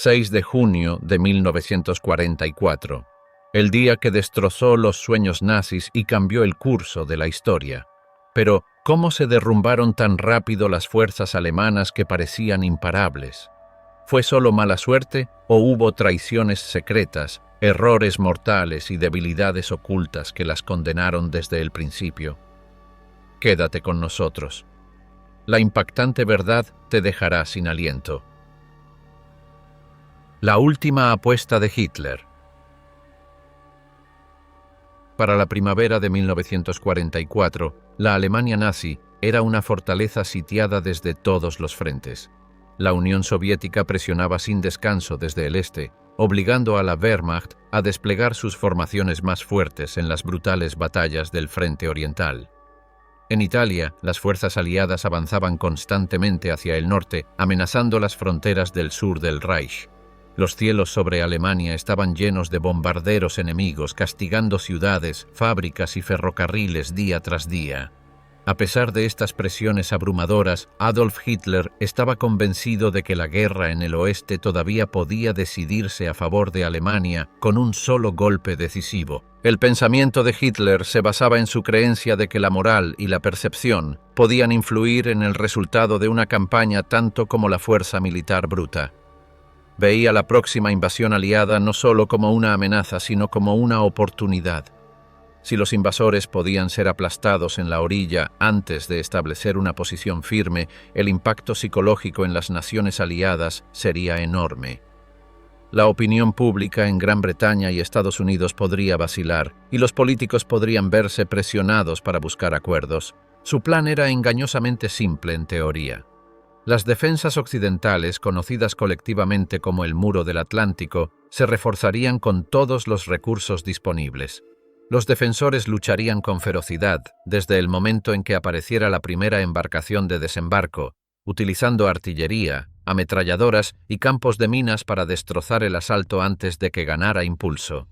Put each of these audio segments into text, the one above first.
6 de junio de 1944, el día que destrozó los sueños nazis y cambió el curso de la historia. Pero, ¿cómo se derrumbaron tan rápido las fuerzas alemanas que parecían imparables? ¿Fue solo mala suerte o hubo traiciones secretas, errores mortales y debilidades ocultas que las condenaron desde el principio? Quédate con nosotros. La impactante verdad te dejará sin aliento. La última apuesta de Hitler. Para la primavera de 1944, la Alemania nazi era una fortaleza sitiada desde todos los frentes. La Unión Soviética presionaba sin descanso desde el este, obligando a la Wehrmacht a desplegar sus formaciones más fuertes en las brutales batallas del frente oriental. En Italia, las fuerzas aliadas avanzaban constantemente hacia el norte, amenazando las fronteras del sur del Reich. Los cielos sobre Alemania estaban llenos de bombarderos enemigos, castigando ciudades, fábricas y ferrocarriles día tras día. A pesar de estas presiones abrumadoras, Adolf Hitler estaba convencido de que la guerra en el oeste todavía podía decidirse a favor de Alemania con un solo golpe decisivo. El pensamiento de Hitler se basaba en su creencia de que la moral y la percepción podían influir en el resultado de una campaña tanto como la fuerza militar bruta. Veía la próxima invasión aliada no solo como una amenaza, sino como una oportunidad. Si los invasores podían ser aplastados en la orilla antes de establecer una posición firme, el impacto psicológico en las naciones aliadas sería enorme. La opinión pública en Gran Bretaña y Estados Unidos podría vacilar, y los políticos podrían verse presionados para buscar acuerdos. Su plan era engañosamente simple en teoría. Las defensas occidentales, conocidas colectivamente como el Muro del Atlántico, se reforzarían con todos los recursos disponibles. Los defensores lucharían con ferocidad desde el momento en que apareciera la primera embarcación de desembarco, utilizando artillería, ametralladoras y campos de minas para destrozar el asalto antes de que ganara impulso.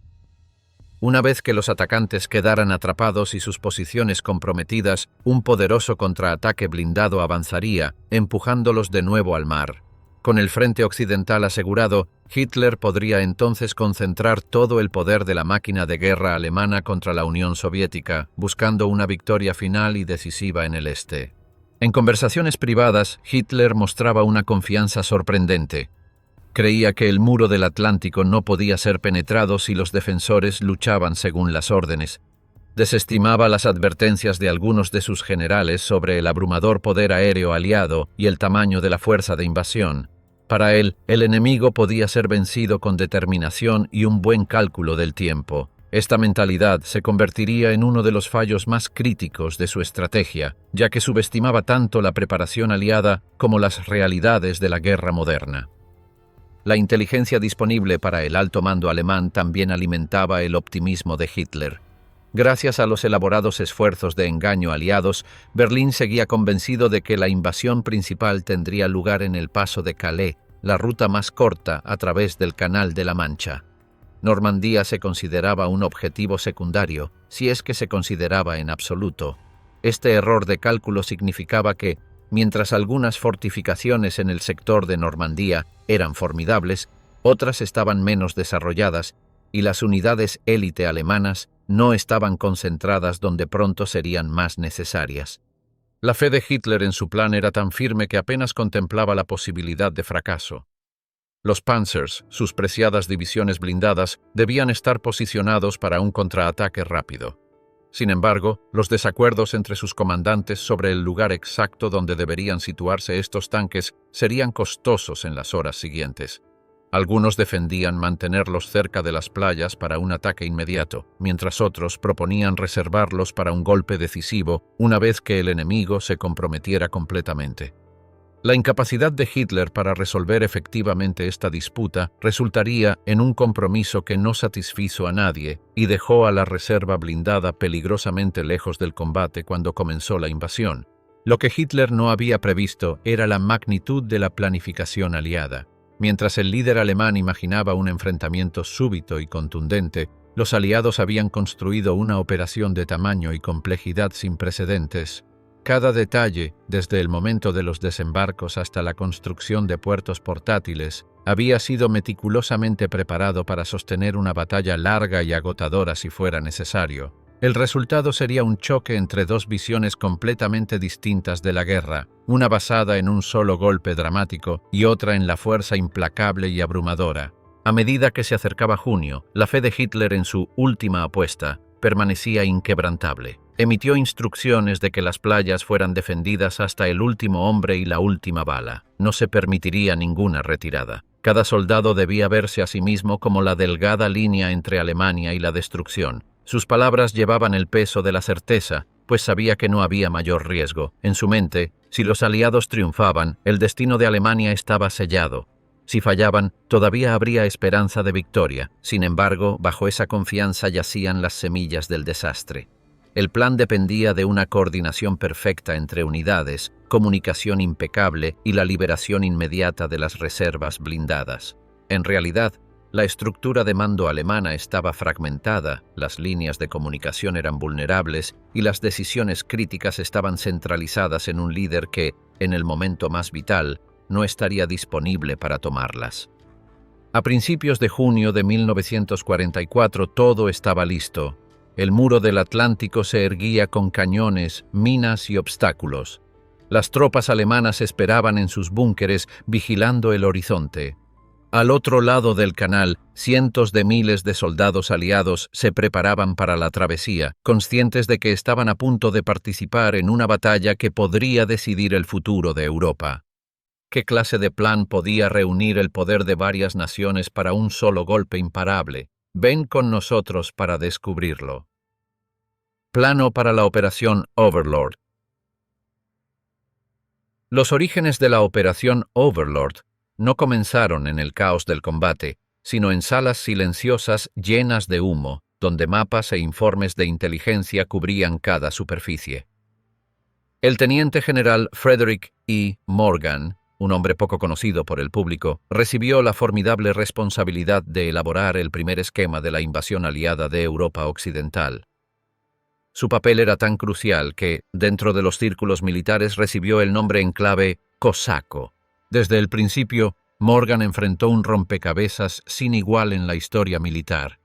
Una vez que los atacantes quedaran atrapados y sus posiciones comprometidas, un poderoso contraataque blindado avanzaría, empujándolos de nuevo al mar. Con el frente occidental asegurado, Hitler podría entonces concentrar todo el poder de la máquina de guerra alemana contra la Unión Soviética, buscando una victoria final y decisiva en el este. En conversaciones privadas, Hitler mostraba una confianza sorprendente. Creía que el muro del Atlántico no podía ser penetrado si los defensores luchaban según las órdenes. Desestimaba las advertencias de algunos de sus generales sobre el abrumador poder aéreo aliado y el tamaño de la fuerza de invasión. Para él, el enemigo podía ser vencido con determinación y un buen cálculo del tiempo. Esta mentalidad se convertiría en uno de los fallos más críticos de su estrategia, ya que subestimaba tanto la preparación aliada como las realidades de la guerra moderna. La inteligencia disponible para el alto mando alemán también alimentaba el optimismo de Hitler. Gracias a los elaborados esfuerzos de engaño aliados, Berlín seguía convencido de que la invasión principal tendría lugar en el paso de Calais, la ruta más corta a través del Canal de la Mancha. Normandía se consideraba un objetivo secundario, si es que se consideraba en absoluto. Este error de cálculo significaba que, mientras algunas fortificaciones en el sector de Normandía eran formidables, otras estaban menos desarrolladas y las unidades élite alemanas no estaban concentradas donde pronto serían más necesarias. La fe de Hitler en su plan era tan firme que apenas contemplaba la posibilidad de fracaso. Los Panzers, sus preciadas divisiones blindadas, debían estar posicionados para un contraataque rápido. Sin embargo, los desacuerdos entre sus comandantes sobre el lugar exacto donde deberían situarse estos tanques serían costosos en las horas siguientes. Algunos defendían mantenerlos cerca de las playas para un ataque inmediato, mientras otros proponían reservarlos para un golpe decisivo una vez que el enemigo se comprometiera completamente. La incapacidad de Hitler para resolver efectivamente esta disputa resultaría en un compromiso que no satisfizo a nadie y dejó a la reserva blindada peligrosamente lejos del combate cuando comenzó la invasión. Lo que Hitler no había previsto era la magnitud de la planificación aliada. Mientras el líder alemán imaginaba un enfrentamiento súbito y contundente, los aliados habían construido una operación de tamaño y complejidad sin precedentes. Cada detalle, desde el momento de los desembarcos hasta la construcción de puertos portátiles, había sido meticulosamente preparado para sostener una batalla larga y agotadora si fuera necesario. El resultado sería un choque entre dos visiones completamente distintas de la guerra, una basada en un solo golpe dramático y otra en la fuerza implacable y abrumadora. A medida que se acercaba junio, la fe de Hitler en su última apuesta permanecía inquebrantable. Emitió instrucciones de que las playas fueran defendidas hasta el último hombre y la última bala. No se permitiría ninguna retirada. Cada soldado debía verse a sí mismo como la delgada línea entre Alemania y la destrucción. Sus palabras llevaban el peso de la certeza, pues sabía que no había mayor riesgo. En su mente, si los aliados triunfaban, el destino de Alemania estaba sellado. Si fallaban, todavía habría esperanza de victoria. Sin embargo, bajo esa confianza yacían las semillas del desastre. El plan dependía de una coordinación perfecta entre unidades, comunicación impecable y la liberación inmediata de las reservas blindadas. En realidad, la estructura de mando alemana estaba fragmentada, las líneas de comunicación eran vulnerables y las decisiones críticas estaban centralizadas en un líder que, en el momento más vital, no estaría disponible para tomarlas. A principios de junio de 1944 todo estaba listo. El muro del Atlántico se erguía con cañones, minas y obstáculos. Las tropas alemanas esperaban en sus búnkeres vigilando el horizonte. Al otro lado del canal, cientos de miles de soldados aliados se preparaban para la travesía, conscientes de que estaban a punto de participar en una batalla que podría decidir el futuro de Europa. ¿Qué clase de plan podía reunir el poder de varias naciones para un solo golpe imparable? Ven con nosotros para descubrirlo. Plano para la Operación Overlord. Los orígenes de la Operación Overlord no comenzaron en el caos del combate, sino en salas silenciosas llenas de humo, donde mapas e informes de inteligencia cubrían cada superficie. El teniente general Frederick E. Morgan, un hombre poco conocido por el público, recibió la formidable responsabilidad de elaborar el primer esquema de la invasión aliada de Europa Occidental. Su papel era tan crucial que, dentro de los círculos militares, recibió el nombre en clave cosaco. Desde el principio, Morgan enfrentó un rompecabezas sin igual en la historia militar.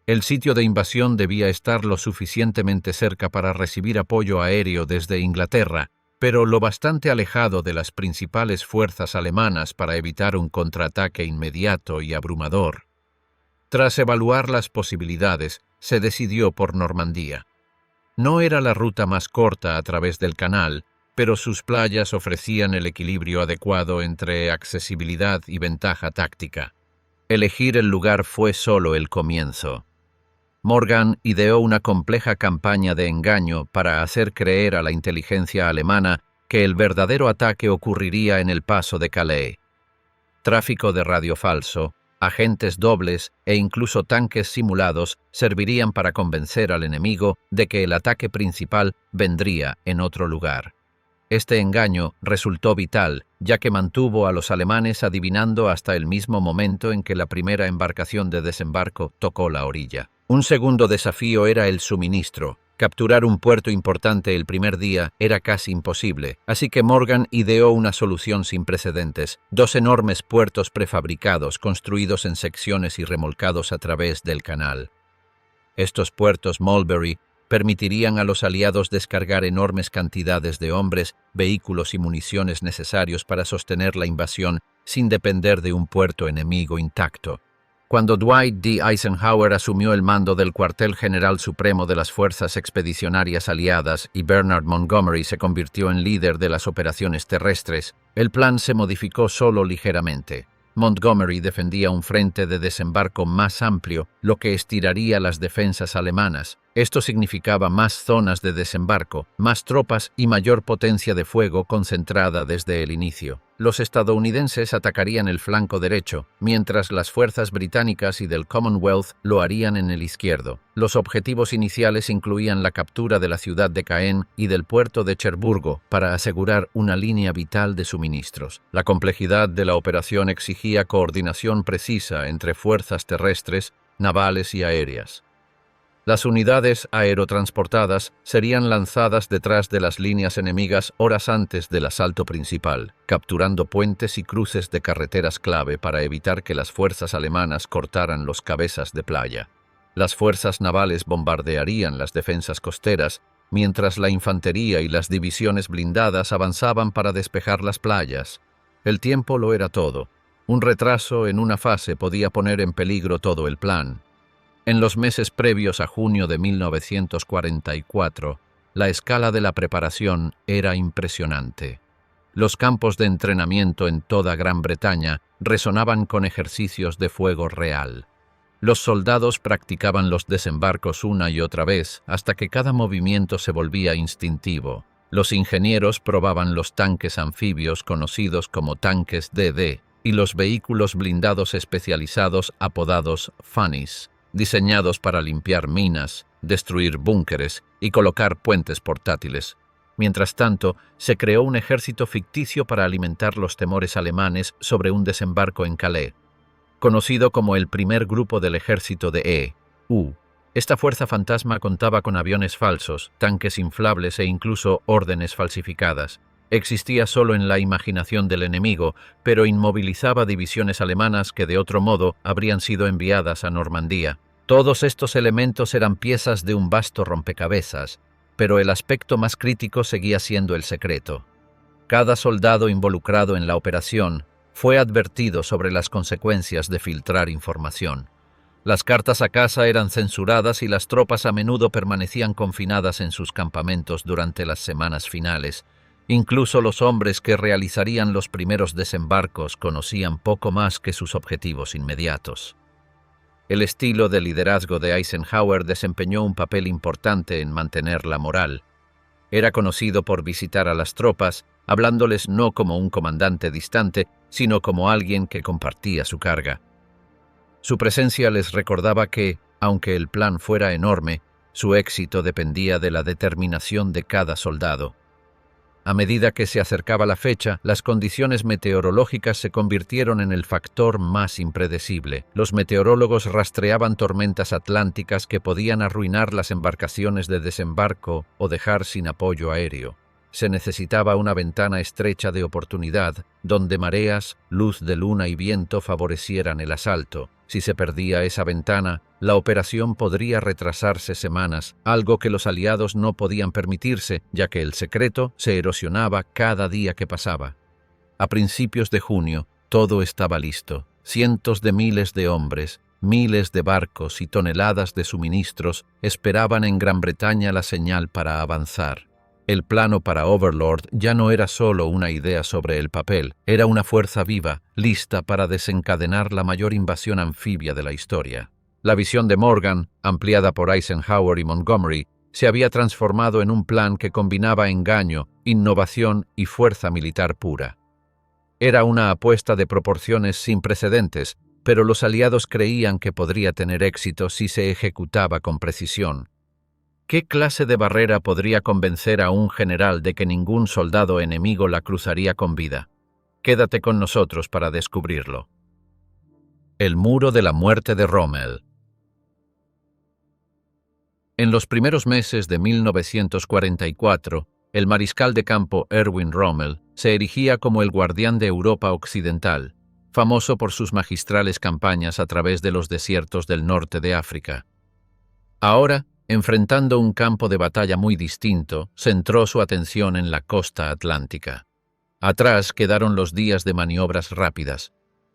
El sitio de invasión debía estar lo suficientemente cerca para recibir apoyo aéreo desde Inglaterra, pero lo bastante alejado de las principales fuerzas alemanas para evitar un contraataque inmediato y abrumador. Tras evaluar las posibilidades, se decidió por Normandía. No era la ruta más corta a través del canal, pero sus playas ofrecían el equilibrio adecuado entre accesibilidad y ventaja táctica. Elegir el lugar fue solo el comienzo. Morgan ideó una compleja campaña de engaño para hacer creer a la inteligencia alemana que el verdadero ataque ocurriría en el paso de Calais. Tráfico de radio falso, agentes dobles e incluso tanques simulados servirían para convencer al enemigo de que el ataque principal vendría en otro lugar. Este engaño resultó vital, ya que mantuvo a los alemanes adivinando hasta el mismo momento en que la primera embarcación de desembarco tocó la orilla. Un segundo desafío era el suministro. Capturar un puerto importante el primer día era casi imposible, así que Morgan ideó una solución sin precedentes: dos enormes puertos prefabricados construidos en secciones y remolcados a través del canal. Estos puertos Mulberry permitirían a los aliados descargar enormes cantidades de hombres, vehículos y municiones necesarios para sostener la invasión sin depender de un puerto enemigo intacto. Cuando Dwight D. Eisenhower asumió el mando del cuartel general supremo de las fuerzas expedicionarias aliadas y Bernard Montgomery se convirtió en líder de las operaciones terrestres, el plan se modificó solo ligeramente. Montgomery defendía un frente de desembarco más amplio, lo que estiraría las defensas alemanas. Esto significaba más zonas de desembarco, más tropas y mayor potencia de fuego concentrada desde el inicio. Los estadounidenses atacarían el flanco derecho, mientras las fuerzas británicas y del Commonwealth lo harían en el izquierdo. Los objetivos iniciales incluían la captura de la ciudad de Caen y del puerto de Cherburgo para asegurar una línea vital de suministros. La complejidad de la operación exigía coordinación precisa entre fuerzas terrestres, navales y aéreas. Las unidades aerotransportadas serían lanzadas detrás de las líneas enemigas horas antes del asalto principal, capturando puentes y cruces de carreteras clave para evitar que las fuerzas alemanas cortaran los cabezas de playa. Las fuerzas navales bombardearían las defensas costeras, mientras la infantería y las divisiones blindadas avanzaban para despejar las playas. El tiempo lo era todo. Un retraso en una fase podía poner en peligro todo el plan. En los meses previos a junio de 1944, la escala de la preparación era impresionante. Los campos de entrenamiento en toda Gran Bretaña resonaban con ejercicios de fuego real. Los soldados practicaban los desembarcos una y otra vez hasta que cada movimiento se volvía instintivo. Los ingenieros probaban los tanques anfibios conocidos como tanques DD y los vehículos blindados especializados apodados Funnies, diseñados para limpiar minas, destruir búnkeres y colocar puentes portátiles. Mientras tanto, se creó un ejército ficticio para alimentar los temores alemanes sobre un desembarco en Calais. Conocido como el primer grupo del ejército de E.U., esta fuerza fantasma contaba con aviones falsos, tanques inflables e incluso órdenes falsificadas. Existía solo en la imaginación del enemigo, pero inmovilizaba divisiones alemanas que de otro modo habrían sido enviadas a Normandía. Todos estos elementos eran piezas de un vasto rompecabezas, pero el aspecto más crítico seguía siendo el secreto. Cada soldado involucrado en la operación fue advertido sobre las consecuencias de filtrar información. Las cartas a casa eran censuradas y las tropas a menudo permanecían confinadas en sus campamentos durante las semanas finales. Incluso los hombres que realizarían los primeros desembarcos conocían poco más que sus objetivos inmediatos. El estilo de liderazgo de Eisenhower desempeñó un papel importante en mantener la moral. Era conocido por visitar a las tropas, hablándoles no como un comandante distante, sino como alguien que compartía su carga. Su presencia les recordaba que, aunque el plan fuera enorme, su éxito dependía de la determinación de cada soldado. A medida que se acercaba la fecha, las condiciones meteorológicas se convirtieron en el factor más impredecible. Los meteorólogos rastreaban tormentas atlánticas que podían arruinar las embarcaciones de desembarco o dejar sin apoyo aéreo. Se necesitaba una ventana estrecha de oportunidad, donde mareas, luz de luna y viento favorecieran el asalto. Si se perdía esa ventana, la operación podría retrasarse semanas, algo que los aliados no podían permitirse, ya que el secreto se erosionaba cada día que pasaba. A principios de junio, todo estaba listo. Cientos de miles de hombres, miles de barcos y toneladas de suministros esperaban en Gran Bretaña la señal para avanzar. El plano para Overlord ya no era solo una idea sobre el papel, era una fuerza viva, lista para desencadenar la mayor invasión anfibia de la historia. La visión de Morgan, ampliada por Eisenhower y Montgomery, se había transformado en un plan que combinaba engaño, innovación y fuerza militar pura. Era una apuesta de proporciones sin precedentes, pero los aliados creían que podría tener éxito si se ejecutaba con precisión. ¿Qué clase de barrera podría convencer a un general de que ningún soldado enemigo la cruzaría con vida? Quédate con nosotros para descubrirlo. El muro de la muerte de Rommel. En los primeros meses de 1944, el mariscal de campo Erwin Rommel se erigía como el guardián de Europa Occidental, famoso por sus magistrales campañas a través de los desiertos del norte de África. Ahora, enfrentando un campo de batalla muy distinto, centró su atención en la costa atlántica. Atrás quedaron los días de maniobras rápidas.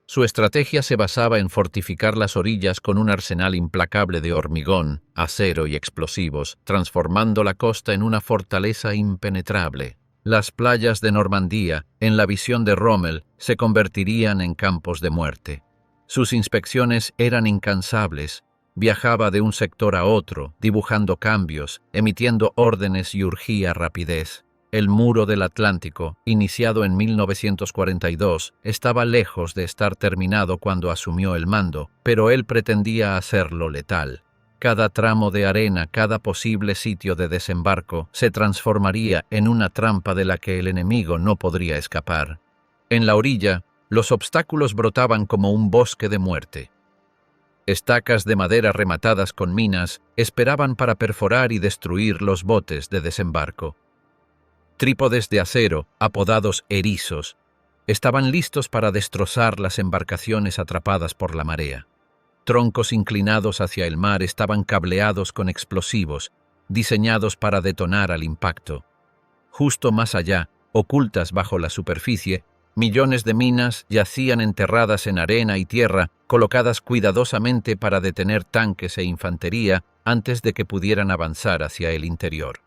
Su estrategia se basaba en fortificar las orillas con un arsenal implacable de hormigón, acero y explosivos, transformando la costa en una fortaleza impenetrable. Las playas de Normandía, en la visión de Rommel, se convertirían en campos de muerte. Sus inspecciones eran incansables. Viajaba de un sector a otro, dibujando cambios, emitiendo órdenes y urgía rapidez. El muro del Atlántico, iniciado en 1942, estaba lejos de estar terminado cuando asumió el mando, pero él pretendía hacerlo letal. Cada tramo de arena, cada posible sitio de desembarco, se transformaría en una trampa de la que el enemigo no podría escapar. En la orilla, los obstáculos brotaban como un bosque de muerte. Estacas de madera rematadas con minas esperaban para perforar y destruir los botes de desembarco. Trípodes de acero, apodados erizos, estaban listos para destrozar las embarcaciones atrapadas por la marea. Troncos inclinados hacia el mar estaban cableados con explosivos, diseñados para detonar al impacto. Justo más allá, ocultas bajo la superficie, millones de minas yacían enterradas en arena y tierra, colocadas cuidadosamente para detener tanques e infantería antes de que pudieran avanzar hacia el interior.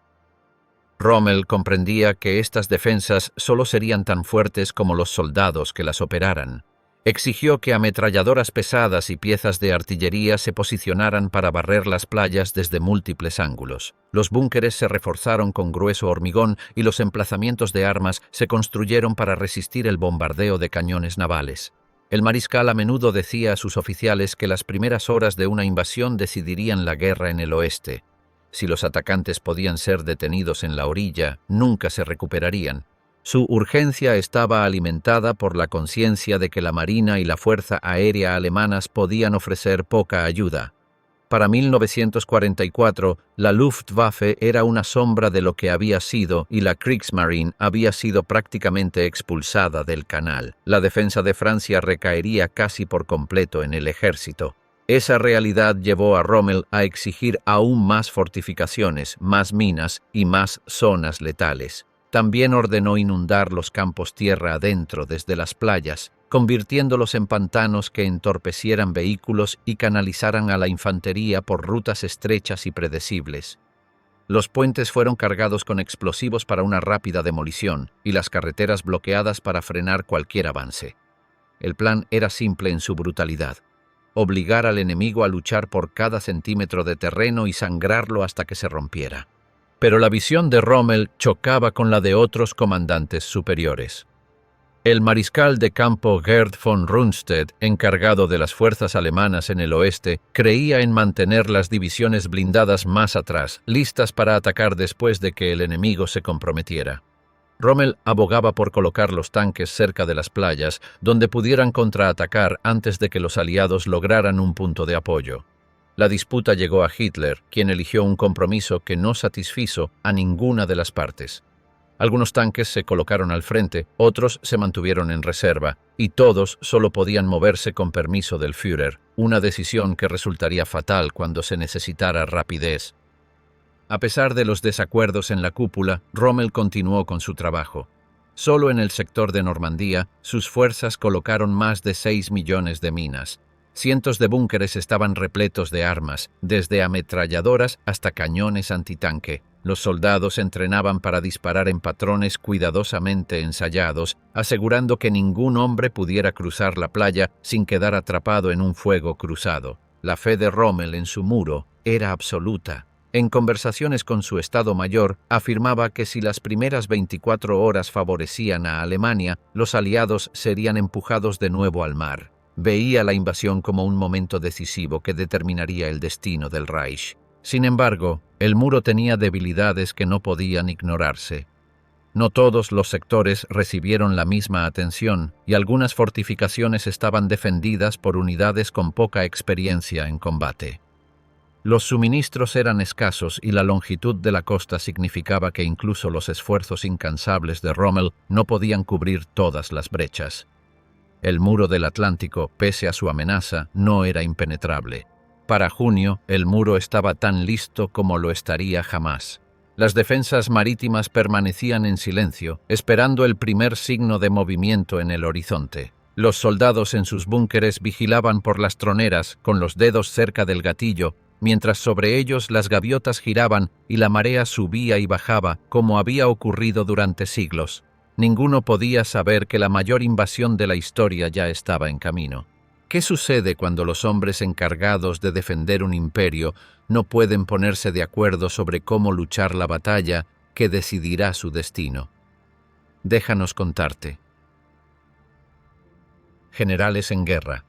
Rommel comprendía que estas defensas solo serían tan fuertes como los soldados que las operaran. Exigió que ametralladoras pesadas y piezas de artillería se posicionaran para barrer las playas desde múltiples ángulos. Los búnkeres se reforzaron con grueso hormigón y los emplazamientos de armas se construyeron para resistir el bombardeo de cañones navales. El mariscal a menudo decía a sus oficiales que las primeras horas de una invasión decidirían la guerra en el oeste. Si los atacantes podían ser detenidos en la orilla, nunca se recuperarían. Su urgencia estaba alimentada por la conciencia de que la Marina y la Fuerza Aérea alemanas podían ofrecer poca ayuda. Para 1944, la Luftwaffe era una sombra de lo que había sido y la Kriegsmarine había sido prácticamente expulsada del canal. La defensa de Francia recaería casi por completo en el ejército. Esa realidad llevó a Rommel a exigir aún más fortificaciones, más minas y más zonas letales. También ordenó inundar los campos tierra adentro desde las playas, convirtiéndolos en pantanos que entorpecieran vehículos y canalizaran a la infantería por rutas estrechas y predecibles. Los puentes fueron cargados con explosivos para una rápida demolición y las carreteras bloqueadas para frenar cualquier avance. El plan era simple en su brutalidad: obligar al enemigo a luchar por cada centímetro de terreno y sangrarlo hasta que se rompiera. Pero la visión de Rommel chocaba con la de otros comandantes superiores. El mariscal de campo Gerd von Rundstedt, encargado de las fuerzas alemanas en el oeste, creía en mantener las divisiones blindadas más atrás, listas para atacar después de que el enemigo se comprometiera. Rommel abogaba por colocar los tanques cerca de las playas, donde pudieran contraatacar antes de que los aliados lograran un punto de apoyo. La disputa llegó a Hitler, quien eligió un compromiso que no satisfizo a ninguna de las partes. Algunos tanques se colocaron al frente, otros se mantuvieron en reserva, y todos solo podían moverse con permiso del Führer, una decisión que resultaría fatal cuando se necesitara rapidez. A pesar de los desacuerdos en la cúpula, Rommel continuó con su trabajo. Solo en el sector de Normandía, sus fuerzas colocaron más de 6 millones de minas. Cientos de búnkeres estaban repletos de armas, desde ametralladoras hasta cañones antitanque. Los soldados entrenaban para disparar en patrones cuidadosamente ensayados, asegurando que ningún hombre pudiera cruzar la playa sin quedar atrapado en un fuego cruzado. La fe de Rommel en su muro era absoluta. En conversaciones con su Estado Mayor, afirmaba que si las primeras 24 horas favorecían a Alemania, los aliados serían empujados de nuevo al mar. Veía la invasión como un momento decisivo que determinaría el destino del Reich. Sin embargo, el muro tenía debilidades que no podían ignorarse. No todos los sectores recibieron la misma atención y algunas fortificaciones estaban defendidas por unidades con poca experiencia en combate. Los suministros eran escasos y la longitud de la costa significaba que incluso los esfuerzos incansables de Rommel no podían cubrir todas las brechas. El muro del Atlántico, pese a su amenaza, no era impenetrable. Para junio, el muro estaba tan listo como lo estaría jamás. Las defensas marítimas permanecían en silencio, esperando el primer signo de movimiento en el horizonte. Los soldados en sus búnkeres vigilaban por las troneras, con los dedos cerca del gatillo, mientras sobre ellos las gaviotas giraban y la marea subía y bajaba, como había ocurrido durante siglos. Ninguno podía saber que la mayor invasión de la historia ya estaba en camino. ¿Qué sucede cuando los hombres encargados de defender un imperio no pueden ponerse de acuerdo sobre cómo luchar la batalla que decidirá su destino? Déjanos contarte. Generales en guerra.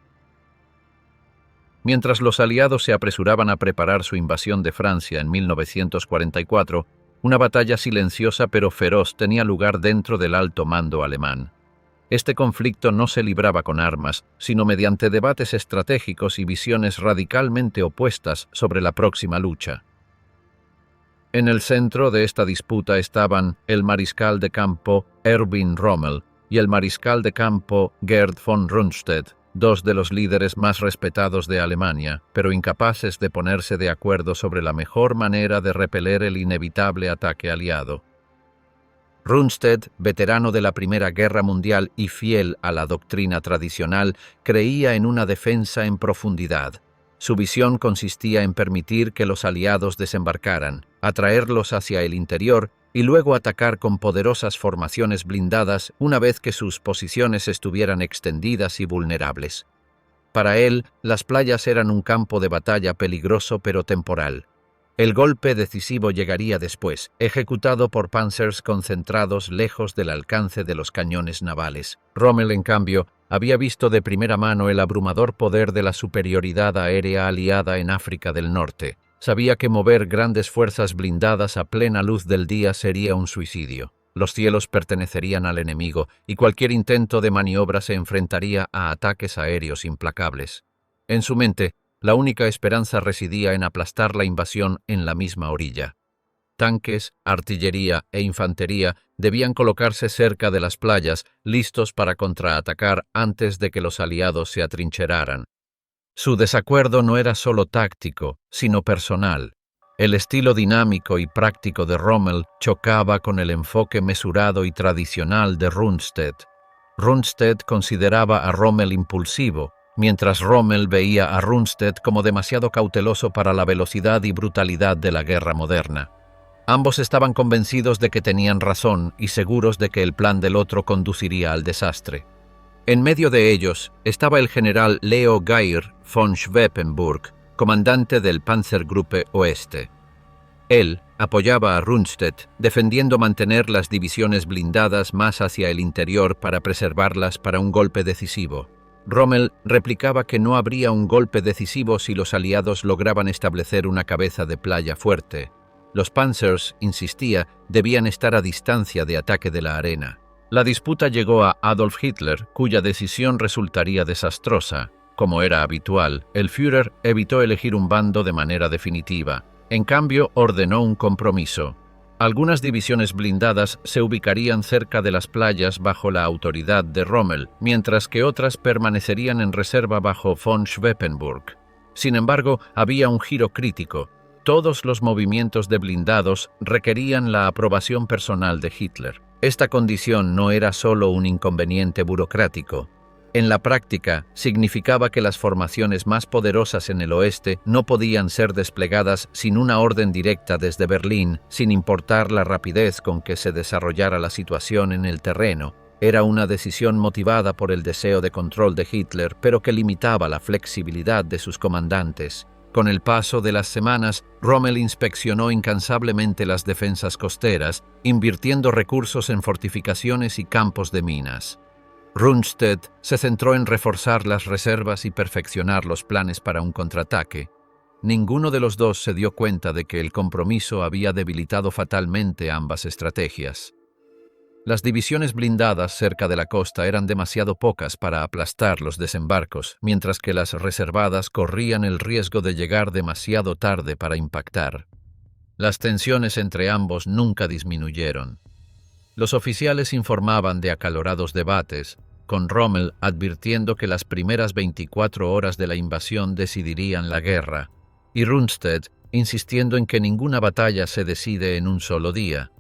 Mientras los aliados se apresuraban a preparar su invasión de Francia en 1944, una batalla silenciosa pero feroz tenía lugar dentro del alto mando alemán. Este conflicto no se libraba con armas, sino mediante debates estratégicos y visiones radicalmente opuestas sobre la próxima lucha. En el centro de esta disputa estaban el mariscal de campo Erwin Rommel y el mariscal de campo Gerd von Rundstedt, dos de los líderes más respetados de Alemania, pero incapaces de ponerse de acuerdo sobre la mejor manera de repeler el inevitable ataque aliado. Rundstedt, veterano de la Primera Guerra Mundial y fiel a la doctrina tradicional, creía en una defensa en profundidad. Su visión consistía en permitir que los aliados desembarcaran, atraerlos hacia el interior y luego atacar con poderosas formaciones blindadas una vez que sus posiciones estuvieran extendidas y vulnerables. Para él, las playas eran un campo de batalla peligroso pero temporal. El golpe decisivo llegaría después, ejecutado por panzers concentrados lejos del alcance de los cañones navales. Rommel, en cambio, había visto de primera mano el abrumador poder de la superioridad aérea aliada en África del Norte. Sabía que mover grandes fuerzas blindadas a plena luz del día sería un suicidio. Los cielos pertenecerían al enemigo y cualquier intento de maniobra se enfrentaría a ataques aéreos implacables. En su mente, la única esperanza residía en aplastar la invasión en la misma orilla. Tanques, artillería e infantería debían colocarse cerca de las playas, listos para contraatacar antes de que los aliados se atrincheraran. Su desacuerdo no era solo táctico, sino personal. El estilo dinámico y práctico de Rommel chocaba con el enfoque mesurado y tradicional de Rundstedt. Rundstedt consideraba a Rommel impulsivo, mientras Rommel veía a Rundstedt como demasiado cauteloso para la velocidad y brutalidad de la guerra moderna. Ambos estaban convencidos de que tenían razón y seguros de que el plan del otro conduciría al desastre. En medio de ellos estaba el general Leo Geyer von Schweppenburg, comandante del Panzergruppe Oeste. Él apoyaba a Rundstedt, defendiendo mantener las divisiones blindadas más hacia el interior para preservarlas para un golpe decisivo. Rommel replicaba que no habría un golpe decisivo si los aliados lograban establecer una cabeza de playa fuerte. Los Panzers, insistía, debían estar a distancia de ataque de la arena. La disputa llegó a Adolf Hitler, cuya decisión resultaría desastrosa. Como era habitual, el Führer evitó elegir un bando de manera definitiva. En cambio, ordenó un compromiso. Algunas divisiones blindadas se ubicarían cerca de las playas bajo la autoridad de Rommel, mientras que otras permanecerían en reserva bajo von Schweppenburg. Sin embargo, había un giro crítico. Todos los movimientos de blindados requerían la aprobación personal de Hitler. Esta condición no era solo un inconveniente burocrático. En la práctica, significaba que las formaciones más poderosas en el oeste no podían ser desplegadas sin una orden directa desde Berlín, sin importar la rapidez con que se desarrollara la situación en el terreno. Era una decisión motivada por el deseo de control de Hitler, pero que limitaba la flexibilidad de sus comandantes. Con el paso de las semanas, Rommel inspeccionó incansablemente las defensas costeras, invirtiendo recursos en fortificaciones y campos de minas. Rundstedt se centró en reforzar las reservas y perfeccionar los planes para un contraataque. Ninguno de los dos se dio cuenta de que el compromiso había debilitado fatalmente ambas estrategias. Las divisiones blindadas cerca de la costa eran demasiado pocas para aplastar los desembarcos, mientras que las reservadas corrían el riesgo de llegar demasiado tarde para impactar. Las tensiones entre ambos nunca disminuyeron. Los oficiales informaban de acalorados debates, con Rommel advirtiendo que las primeras 24 horas de la invasión decidirían la guerra, y Rundstedt insistiendo en que ninguna batalla se decide en un solo día.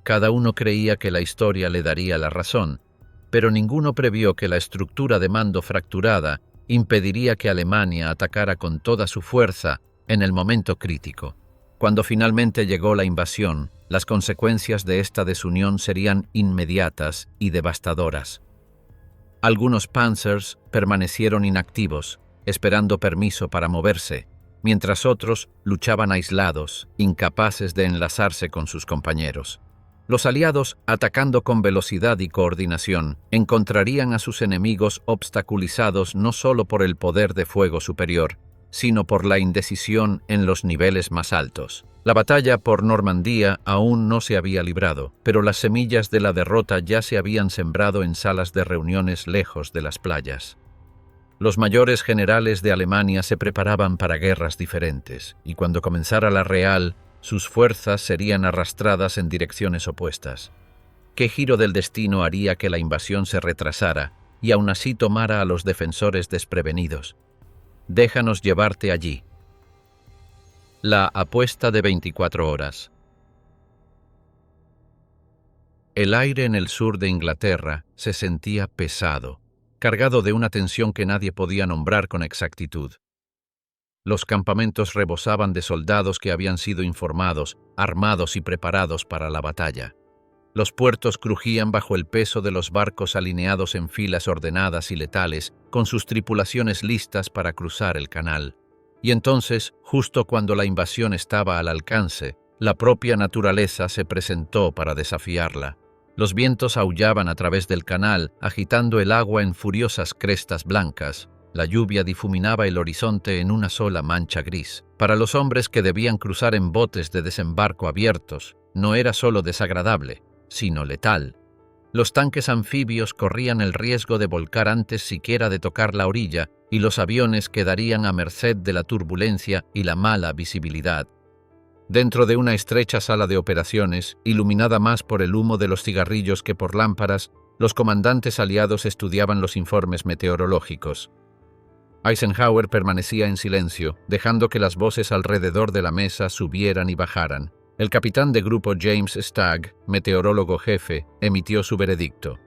Cada uno creía que la historia le daría la razón, pero ninguno previó que la estructura de mando fracturada impediría que Alemania atacara con toda su fuerza en el momento crítico. Cuando finalmente llegó la invasión, las consecuencias de esta desunión serían inmediatas y devastadoras. Algunos panzers permanecieron inactivos, esperando permiso para moverse, mientras otros luchaban aislados, incapaces de enlazarse con sus compañeros. Los aliados, atacando con velocidad y coordinación, encontrarían a sus enemigos obstaculizados no solo por el poder de fuego superior, sino por la indecisión en los niveles más altos. La batalla por Normandía aún no se había librado, pero las semillas de la derrota ya se habían sembrado en salas de reuniones lejos de las playas. Los mayores generales de Alemania se preparaban para guerras diferentes, y cuando comenzara la real, sus fuerzas serían arrastradas en direcciones opuestas. ¿Qué giro del destino haría que la invasión se retrasara y aún así tomara a los defensores desprevenidos? Déjanos llevarte allí. La apuesta de 24 horas. El aire en el sur de Inglaterra se sentía pesado, cargado de una tensión que nadie podía nombrar con exactitud. Los campamentos rebosaban de soldados que habían sido informados, armados y preparados para la batalla. Los puertos crujían bajo el peso de los barcos alineados en filas ordenadas y letales, con sus tripulaciones listas para cruzar el canal. Y entonces, justo cuando la invasión estaba al alcance, la propia naturaleza se presentó para desafiarla. Los vientos aullaban a través del canal, agitando el agua en furiosas crestas blancas. La lluvia difuminaba el horizonte en una sola mancha gris. Para los hombres que debían cruzar en botes de desembarco abiertos, no era solo desagradable, sino letal. Los tanques anfibios corrían el riesgo de volcar antes siquiera de tocar la orilla, y los aviones quedarían a merced de la turbulencia y la mala visibilidad. Dentro de una estrecha sala de operaciones, iluminada más por el humo de los cigarrillos que por lámparas, los comandantes aliados estudiaban los informes meteorológicos. Eisenhower permanecía en silencio, dejando que las voces alrededor de la mesa subieran y bajaran. El capitán de grupo James Stagg, meteorólogo jefe, emitió su veredicto.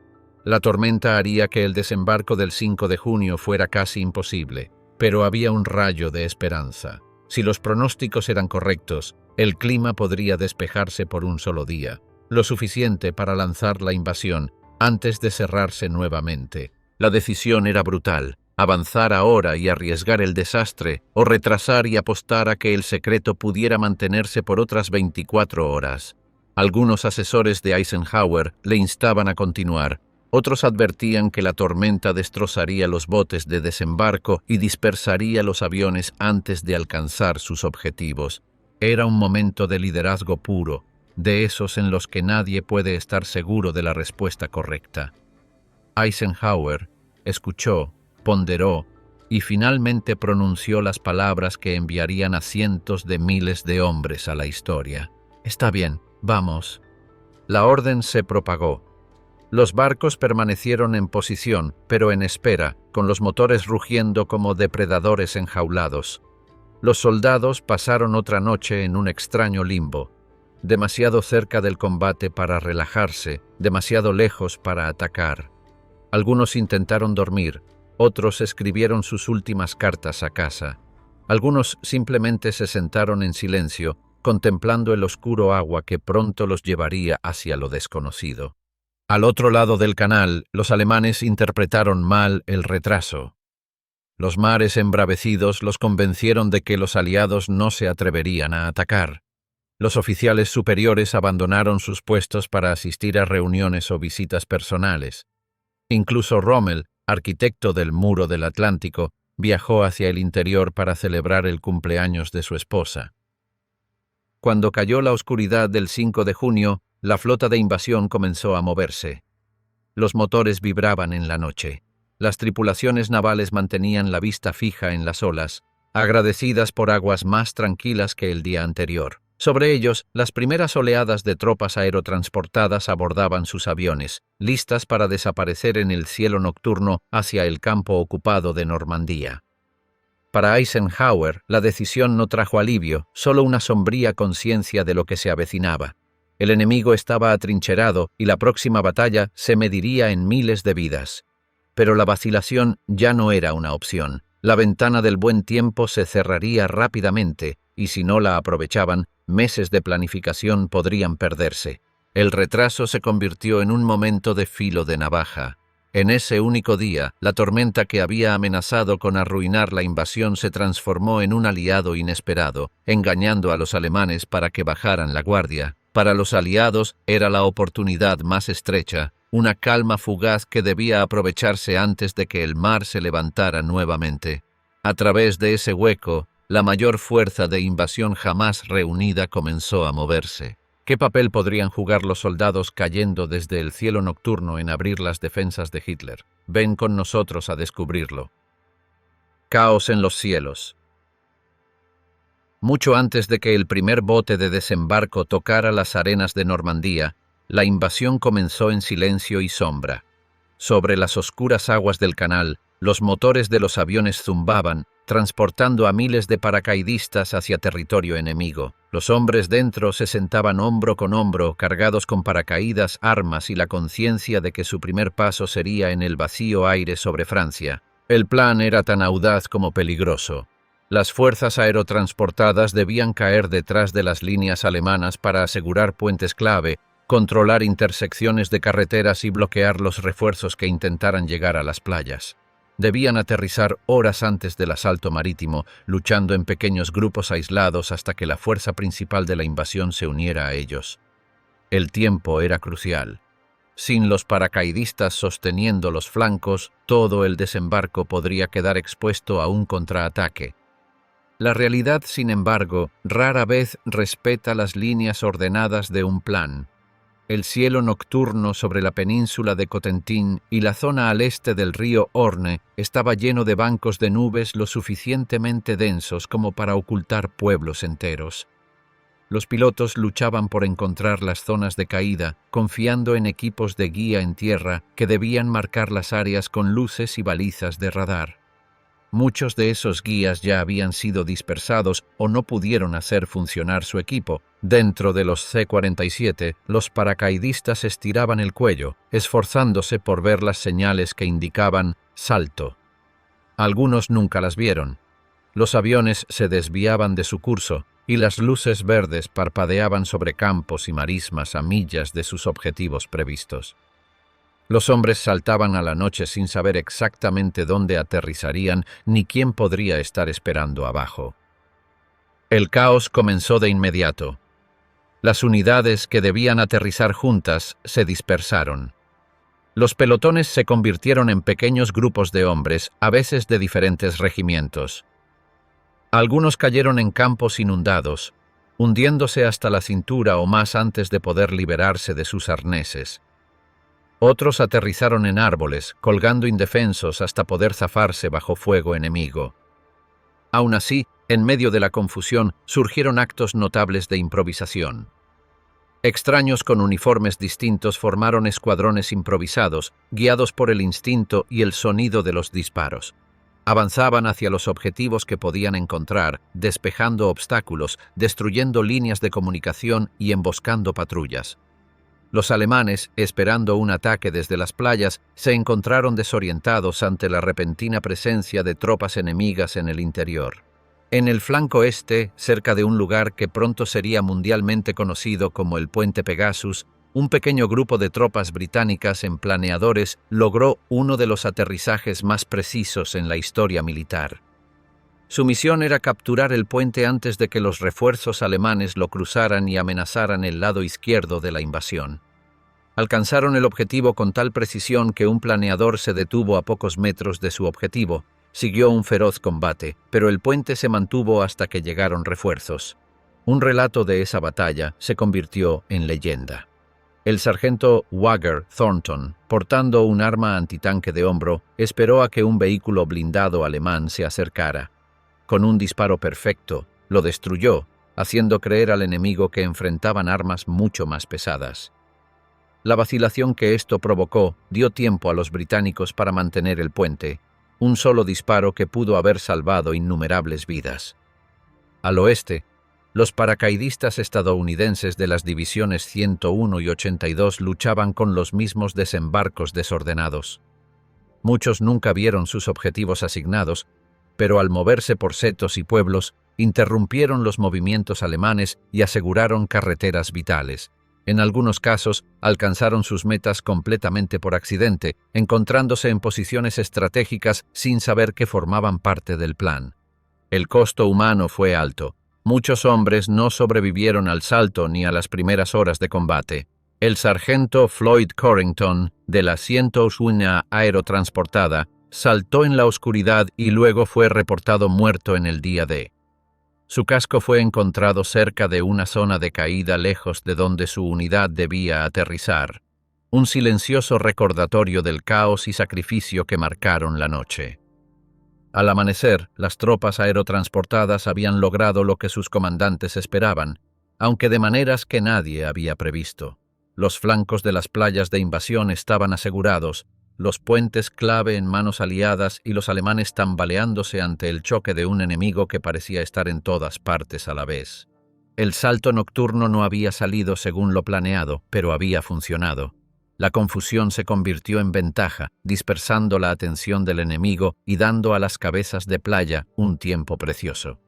La tormenta haría que el desembarco del 5 de junio fuera casi imposible, pero había un rayo de esperanza. Si los pronósticos eran correctos, el clima podría despejarse por un solo día, lo suficiente para lanzar la invasión antes de cerrarse nuevamente. La decisión era brutal: avanzar ahora y arriesgar el desastre, o retrasar y apostar a que el secreto pudiera mantenerse por otras 24 horas. Algunos asesores de Eisenhower le instaban a continuar. Otros advertían que la tormenta destrozaría los botes de desembarco y dispersaría los aviones antes de alcanzar sus objetivos. Era un momento de liderazgo puro, de esos en los que nadie puede estar seguro de la respuesta correcta. Eisenhower escuchó, ponderó y finalmente pronunció las palabras que enviarían a cientos de miles de hombres a la historia. «Está bien, vamos». La orden se propagó. Los barcos permanecieron en posición, pero en espera, con los motores rugiendo como depredadores enjaulados. Los soldados pasaron otra noche en un extraño limbo, demasiado cerca del combate para relajarse, demasiado lejos para atacar. Algunos intentaron dormir, otros escribieron sus últimas cartas a casa. Algunos simplemente se sentaron en silencio, contemplando el oscuro agua que pronto los llevaría hacia lo desconocido. Al otro lado del canal, los alemanes interpretaron mal el retraso. Los mares embravecidos los convencieron de que los aliados no se atreverían a atacar. Los oficiales superiores abandonaron sus puestos para asistir a reuniones o visitas personales. Incluso Rommel, arquitecto del Muro del Atlántico, viajó hacia el interior para celebrar el cumpleaños de su esposa. Cuando cayó la oscuridad del 5 de junio, la flota de invasión comenzó a moverse. Los motores vibraban en la noche. Las tripulaciones navales mantenían la vista fija en las olas, agradecidas por aguas más tranquilas que el día anterior. Sobre ellos, las primeras oleadas de tropas aerotransportadas abordaban sus aviones, listas para desaparecer en el cielo nocturno hacia el campo ocupado de Normandía. Para Eisenhower, la decisión no trajo alivio, solo una sombría conciencia de lo que se avecinaba. El enemigo estaba atrincherado y la próxima batalla se mediría en miles de vidas. Pero la vacilación ya no era una opción. La ventana del buen tiempo se cerraría rápidamente, y si no la aprovechaban, meses de planificación podrían perderse. El retraso se convirtió en un momento de filo de navaja. En ese único día, la tormenta que había amenazado con arruinar la invasión se transformó en un aliado inesperado, engañando a los alemanes para que bajaran la guardia. Para los aliados era la oportunidad más estrecha, una calma fugaz que debía aprovecharse antes de que el mar se levantara nuevamente. A través de ese hueco, La mayor fuerza de invasión jamás reunida comenzó a moverse. ¿Qué papel podrían jugar los soldados cayendo desde el cielo nocturno en abrir las defensas de Hitler? Ven con nosotros a descubrirlo. Caos en los cielos. Mucho antes de que el primer bote de desembarco tocara las arenas de Normandía, la invasión comenzó en silencio y sombra. Sobre las oscuras aguas del canal, los motores de los aviones zumbaban, transportando a miles de paracaidistas hacia territorio enemigo. Los hombres dentro se sentaban hombro con hombro, cargados con paracaídas, armas y la conciencia de que su primer paso sería en el vacío aire sobre Francia. El plan era tan audaz como peligroso. Las fuerzas aerotransportadas debían caer detrás de las líneas alemanas para asegurar puentes clave, controlar intersecciones de carreteras y bloquear los refuerzos que intentaran llegar a las playas. Debían aterrizar horas antes del asalto marítimo, luchando en pequeños grupos aislados hasta que la fuerza principal de la invasión se uniera a ellos. El tiempo era crucial. Sin los paracaidistas sosteniendo los flancos, todo el desembarco podría quedar expuesto a un contraataque. La realidad, sin embargo, rara vez respeta las líneas ordenadas de un plan. El cielo nocturno sobre la península de Cotentin y la zona al este del río Orne estaba lleno de bancos de nubes lo suficientemente densos como para ocultar pueblos enteros. Los pilotos luchaban por encontrar las zonas de caída, confiando en equipos de guía en tierra que debían marcar las áreas con luces y balizas de radar. Muchos de esos guías ya habían sido dispersados o no pudieron hacer funcionar su equipo. Dentro de los C-47, los paracaidistas estiraban el cuello, esforzándose por ver las señales que indicaban salto. Algunos nunca las vieron. Los aviones se desviaban de su curso y las luces verdes parpadeaban sobre campos y marismas a millas de sus objetivos previstos. Los hombres saltaban a la noche sin saber exactamente dónde aterrizarían ni quién podría estar esperando abajo. El caos comenzó de inmediato. Las unidades que debían aterrizar juntas se dispersaron. Los pelotones se convirtieron en pequeños grupos de hombres, a veces de diferentes regimientos. Algunos cayeron en campos inundados, hundiéndose hasta la cintura o más antes de poder liberarse de sus arneses. Otros aterrizaron en árboles, colgando indefensos hasta poder zafarse bajo fuego enemigo. Aún así, en medio de la confusión, surgieron actos notables de improvisación. Extraños con uniformes distintos formaron escuadrones improvisados, guiados por el instinto y el sonido de los disparos. Avanzaban hacia los objetivos que podían encontrar, despejando obstáculos, destruyendo líneas de comunicación y emboscando patrullas. Los alemanes, esperando un ataque desde las playas, se encontraron desorientados ante la repentina presencia de tropas enemigas en el interior. En el flanco este, cerca de un lugar que pronto sería mundialmente conocido como el Puente Pegasus, un pequeño grupo de tropas británicas en planeadores logró uno de los aterrizajes más precisos en la historia militar. Su misión era capturar el puente antes de que los refuerzos alemanes lo cruzaran y amenazaran el lado izquierdo de la invasión. Alcanzaron el objetivo con tal precisión que un planeador se detuvo a pocos metros de su objetivo. Siguió un feroz combate, pero el puente se mantuvo hasta que llegaron refuerzos. Un relato de esa batalla se convirtió en leyenda. El sargento Wagner Thornton, portando un arma antitanque de hombro, esperó a que un vehículo blindado alemán se acercara. Con un disparo perfecto, lo destruyó, haciendo creer al enemigo que enfrentaban armas mucho más pesadas. La vacilación que esto provocó dio tiempo a los británicos para mantener el puente, un solo disparo que pudo haber salvado innumerables vidas. Al oeste, los paracaidistas estadounidenses de las divisiones 101 y 82 luchaban con los mismos desembarcos desordenados. Muchos nunca vieron sus objetivos asignados, pero al moverse por setos y pueblos, interrumpieron los movimientos alemanes y aseguraron carreteras vitales. En algunos casos, alcanzaron sus metas completamente por accidente, encontrándose en posiciones estratégicas sin saber que formaban parte del plan. El costo humano fue alto. Muchos hombres no sobrevivieron al salto ni a las primeras horas de combate. El sargento Floyd Corrington, de la 101 aerotransportada, saltó en la oscuridad y luego fue reportado muerto en el día D. Su casco fue encontrado cerca de una zona de caída lejos de donde su unidad debía aterrizar, un silencioso recordatorio del caos y sacrificio que marcaron la noche. Al amanecer, las tropas aerotransportadas habían logrado lo que sus comandantes esperaban, aunque de maneras que nadie había previsto. Los flancos de las playas de invasión estaban asegurados, los puentes clave en manos aliadas y los alemanes tambaleándose ante el choque de un enemigo que parecía estar en todas partes a la vez. El salto nocturno no había salido según lo planeado, pero había funcionado. La confusión se convirtió en ventaja, dispersando la atención del enemigo y dando a las cabezas de playa un tiempo precioso.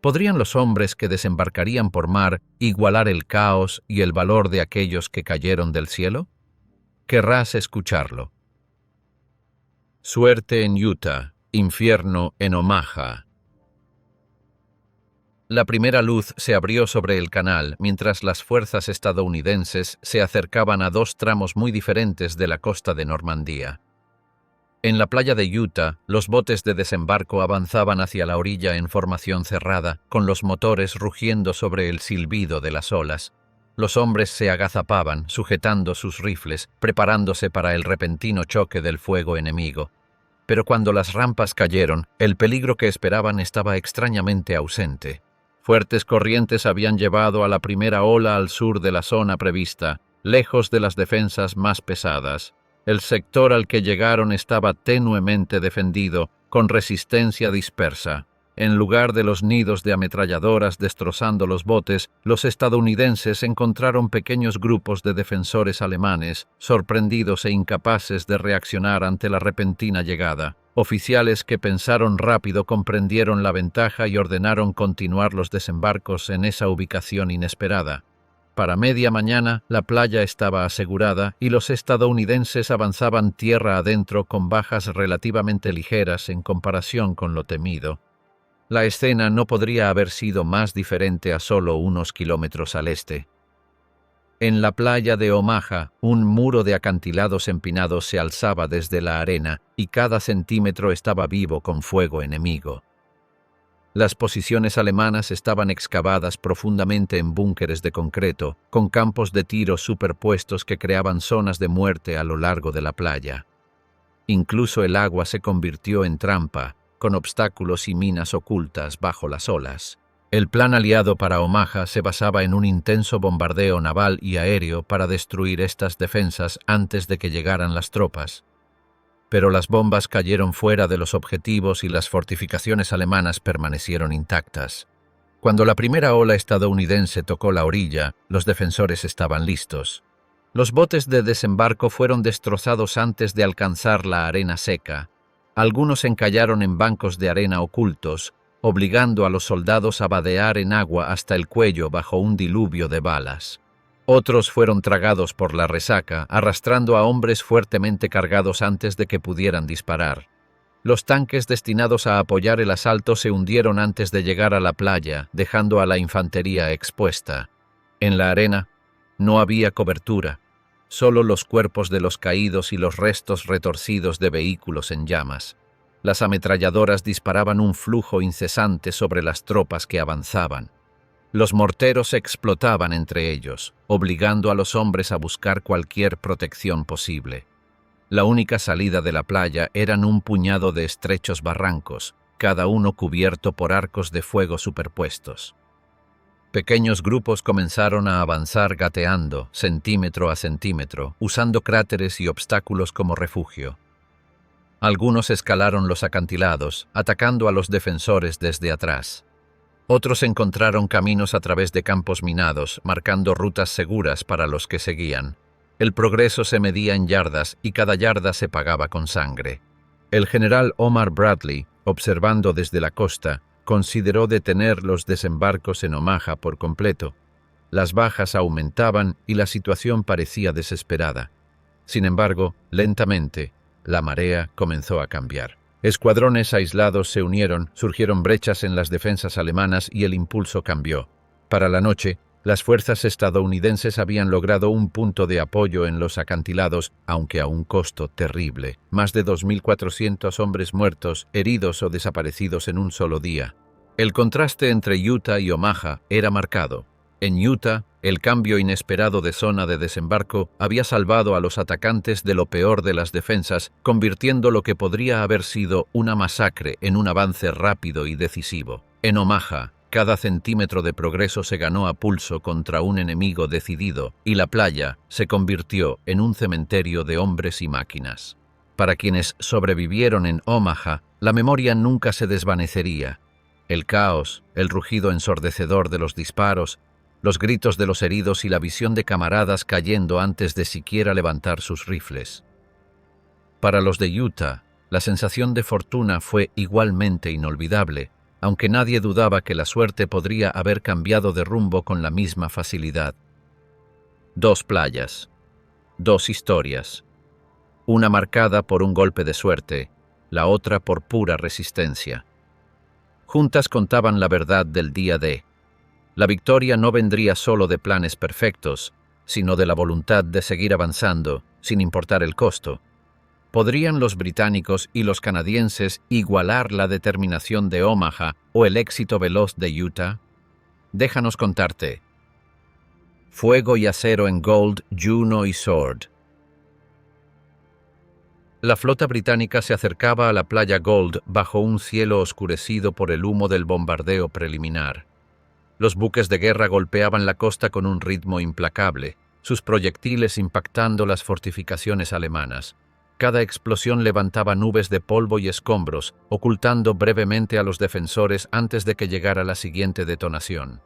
¿Podrían los hombres que desembarcarían por mar igualar el caos y el valor de aquellos que cayeron del cielo? Querrás escucharlo. Suerte en Utah, infierno en Omaha. La primera luz se abrió sobre el canal mientras las fuerzas estadounidenses se acercaban a dos tramos muy diferentes de la costa de Normandía. En la playa de Utah, los botes de desembarco avanzaban hacia la orilla en formación cerrada, con los motores rugiendo sobre el silbido de las olas. Los hombres se agazapaban, sujetando sus rifles, preparándose para el repentino choque del fuego enemigo. Pero cuando las rampas cayeron, el peligro que esperaban estaba extrañamente ausente. Fuertes corrientes habían llevado a la primera ola al sur de la zona prevista, lejos de las defensas más pesadas. El sector al que llegaron estaba tenuemente defendido, con resistencia dispersa. En lugar de los nidos de ametralladoras destrozando los botes, los estadounidenses encontraron pequeños grupos de defensores alemanes, sorprendidos e incapaces de reaccionar ante la repentina llegada. Oficiales que pensaron rápido comprendieron la ventaja y ordenaron continuar los desembarcos en esa ubicación inesperada. Para media mañana, la playa estaba asegurada y los estadounidenses avanzaban tierra adentro con bajas relativamente ligeras en comparación con lo temido. La escena no podría haber sido más diferente a solo unos kilómetros al este. En la playa de Omaha, un muro de acantilados empinados se alzaba desde la arena y cada centímetro estaba vivo con fuego enemigo. Las posiciones alemanas estaban excavadas profundamente en búnkeres de concreto, con campos de tiro superpuestos que creaban zonas de muerte a lo largo de la playa. Incluso el agua se convirtió en trampa, con obstáculos y minas ocultas bajo las olas. El plan aliado para Omaha se basaba en un intenso bombardeo naval y aéreo para destruir estas defensas antes de que llegaran las tropas. Pero las bombas cayeron fuera de los objetivos y las fortificaciones alemanas permanecieron intactas. Cuando la primera ola estadounidense tocó la orilla, los defensores estaban listos. Los botes de desembarco fueron destrozados antes de alcanzar la arena seca. Algunos encallaron en bancos de arena ocultos, obligando a los soldados a vadear en agua hasta el cuello bajo un diluvio de balas. Otros fueron tragados por la resaca, arrastrando a hombres fuertemente cargados antes de que pudieran disparar. Los tanques destinados a apoyar el asalto se hundieron antes de llegar a la playa, dejando a la infantería expuesta. En la arena no había cobertura, solo los cuerpos de los caídos y los restos retorcidos de vehículos en llamas. Las ametralladoras disparaban un flujo incesante sobre las tropas que avanzaban. Los morteros explotaban entre ellos, obligando a los hombres a buscar cualquier protección posible. La única salida de la playa eran un puñado de estrechos barrancos, cada uno cubierto por arcos de fuego superpuestos. Pequeños grupos comenzaron a avanzar gateando, centímetro a centímetro, usando cráteres y obstáculos como refugio. Algunos escalaron los acantilados, atacando a los defensores desde atrás. Otros encontraron caminos a través de campos minados, marcando rutas seguras para los que seguían. El progreso se medía en yardas y cada yarda se pagaba con sangre. El general Omar Bradley, observando desde la costa, consideró detener los desembarcos en Omaha por completo. Las bajas aumentaban y la situación parecía desesperada. Sin embargo, lentamente, la marea comenzó a cambiar. Escuadrones aislados se unieron, surgieron brechas en las defensas alemanas y el impulso cambió. Para la noche, las fuerzas estadounidenses habían logrado un punto de apoyo en los acantilados, aunque a un costo terrible. Más de 2.400 hombres muertos, heridos o desaparecidos en un solo día. El contraste entre Utah y Omaha era marcado. En Utah, el cambio inesperado de zona de desembarco había salvado a los atacantes de lo peor de las defensas, convirtiendo lo que podría haber sido una masacre en un avance rápido y decisivo. En Omaha, cada centímetro de progreso se ganó a pulso contra un enemigo decidido, y la playa se convirtió en un cementerio de hombres y máquinas. Para quienes sobrevivieron en Omaha, la memoria nunca se desvanecería. El caos, el rugido ensordecedor de los disparos, los gritos de los heridos y la visión de camaradas cayendo antes de siquiera levantar sus rifles. Para los de Utah, la sensación de fortuna fue igualmente inolvidable, aunque nadie dudaba que la suerte podría haber cambiado de rumbo con la misma facilidad. Dos playas, dos historias, una marcada por un golpe de suerte, la otra por pura resistencia. Juntas contaban la verdad del día D. La victoria no vendría solo de planes perfectos, sino de la voluntad de seguir avanzando, sin importar el costo. ¿Podrían los británicos y los canadienses igualar la determinación de Omaha o el éxito veloz de Utah? Déjanos contarte. Fuego y acero en Gold, Juno y Sword. La flota británica se acercaba a la playa Gold bajo un cielo oscurecido por el humo del bombardeo preliminar. Los buques de guerra golpeaban la costa con un ritmo implacable, sus proyectiles impactando las fortificaciones alemanas. Cada explosión levantaba nubes de polvo y escombros, ocultando brevemente a los defensores antes de que llegara la siguiente detonación.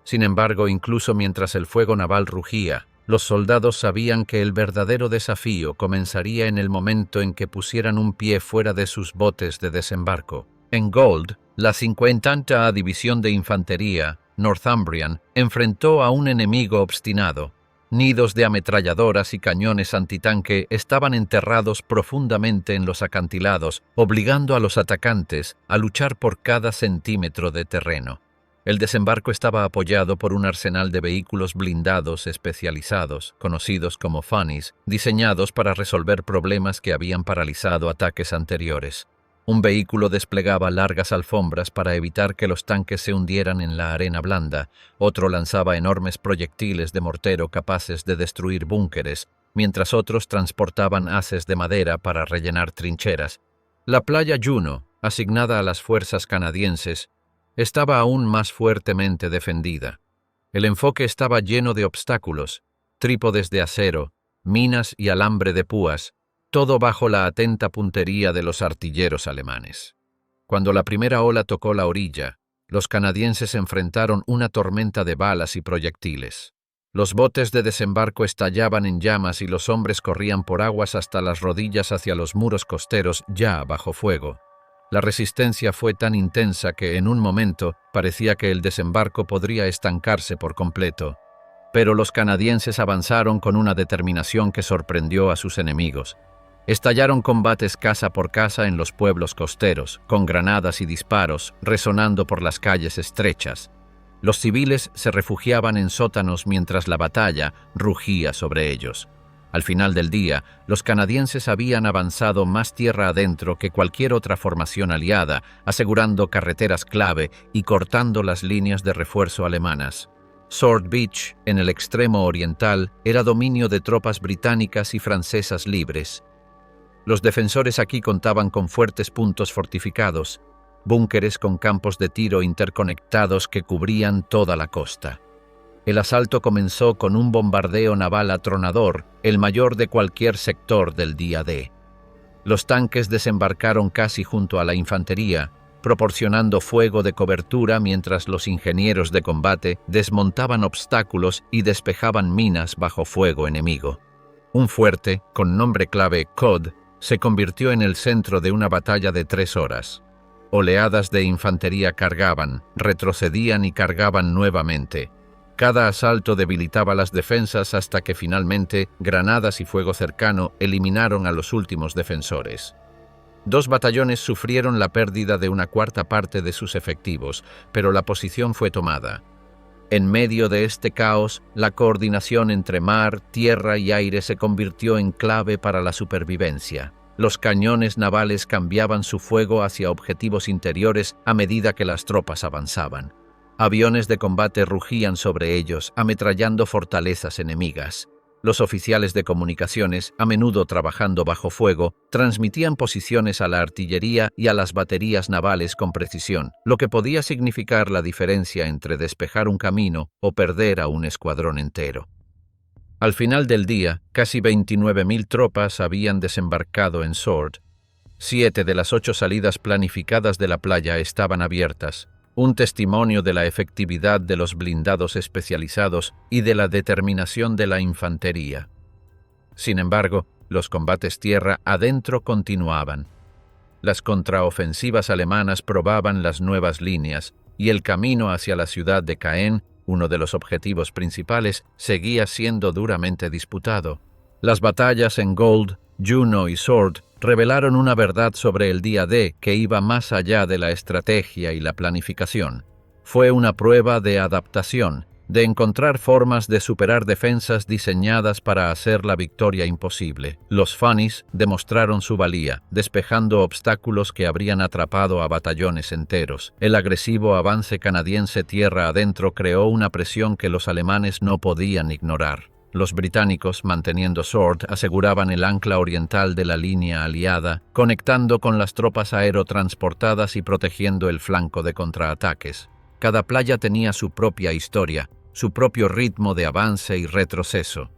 Sin embargo, incluso mientras el fuego naval rugía, los soldados sabían que el verdadero desafío comenzaría en el momento en que pusieran un pie fuera de sus botes de desembarco. En Gold, la 50ª División de Infantería, Northumbrian, enfrentó a un enemigo obstinado. Nidos de ametralladoras y cañones antitanque estaban enterrados profundamente en los acantilados, obligando a los atacantes a luchar por cada centímetro de terreno. El desembarco estaba apoyado por un arsenal de vehículos blindados especializados, conocidos como Funnies, diseñados para resolver problemas que habían paralizado ataques anteriores. Un vehículo desplegaba largas alfombras para evitar que los tanques se hundieran en la arena blanda, otro lanzaba enormes proyectiles de mortero capaces de destruir búnkeres, mientras otros transportaban haces de madera para rellenar trincheras. La playa Juno, asignada a las fuerzas canadienses, estaba aún más fuertemente defendida. El enfoque estaba lleno de obstáculos, trípodes de acero, minas y alambre de púas, todo bajo la atenta puntería de los artilleros alemanes. Cuando la primera ola tocó la orilla, los canadienses enfrentaron una tormenta de balas y proyectiles. Los botes de desembarco estallaban en llamas y los hombres corrían por aguas hasta las rodillas hacia los muros costeros ya bajo fuego. La resistencia fue tan intensa que en un momento parecía que el desembarco podría estancarse por completo. Pero los canadienses avanzaron con una determinación que sorprendió a sus enemigos. Estallaron combates casa por casa en los pueblos costeros, con granadas y disparos resonando por las calles estrechas. Los civiles se refugiaban en sótanos mientras la batalla rugía sobre ellos. Al final del día, los canadienses habían avanzado más tierra adentro que cualquier otra formación aliada, asegurando carreteras clave y cortando las líneas de refuerzo alemanas. Sword Beach, en el extremo oriental, era dominio de tropas británicas y francesas libres. Los defensores aquí contaban con fuertes puntos fortificados, búnkeres con campos de tiro interconectados que cubrían toda la costa. El asalto comenzó con un bombardeo naval atronador, el mayor de cualquier sector del día D. Los tanques desembarcaron casi junto a la infantería, proporcionando fuego de cobertura mientras los ingenieros de combate desmontaban obstáculos y despejaban minas bajo fuego enemigo. Un fuerte, con nombre clave Cod, se convirtió en el centro de una batalla de 3 horas. Oleadas de infantería cargaban, retrocedían y cargaban nuevamente. Cada asalto debilitaba las defensas hasta que finalmente granadas y fuego cercano eliminaron a los últimos defensores. 2 batallones sufrieron la pérdida de una cuarta parte de sus efectivos, pero la posición fue tomada. En medio de este caos, la coordinación entre mar, tierra y aire se convirtió en clave para la supervivencia. Los cañones navales cambiaban su fuego hacia objetivos interiores a medida que las tropas avanzaban. Aviones de combate rugían sobre ellos, ametrallando fortalezas enemigas. Los oficiales de comunicaciones, a menudo trabajando bajo fuego, transmitían posiciones a la artillería y a las baterías navales con precisión, lo que podía significar la diferencia entre despejar un camino o perder a un escuadrón entero. Al final del día, casi 29.000 tropas habían desembarcado en Sword. 7 de las 8 salidas planificadas de la playa estaban abiertas, un testimonio de la efectividad de los blindados especializados y de la determinación de la infantería. Sin embargo, los combates tierra adentro continuaban. Las contraofensivas alemanas probaban las nuevas líneas, y el camino hacia la ciudad de Caen, uno de los objetivos principales, seguía siendo duramente disputado. Las batallas en Gold, Juno y Sword revelaron una verdad sobre el día D que iba más allá de la estrategia y la planificación. Fue una prueba de adaptación, de encontrar formas de superar defensas diseñadas para hacer la victoria imposible. Los Funnies demostraron su valía, despejando obstáculos que habrían atrapado a batallones enteros. El agresivo avance canadiense tierra adentro creó una presión que los alemanes no podían ignorar. Los británicos, manteniendo Sword, aseguraban el ancla oriental de la línea aliada, conectando con las tropas aerotransportadas y protegiendo el flanco de contraataques. Cada playa tenía su propia historia, su propio ritmo de avance y retroceso.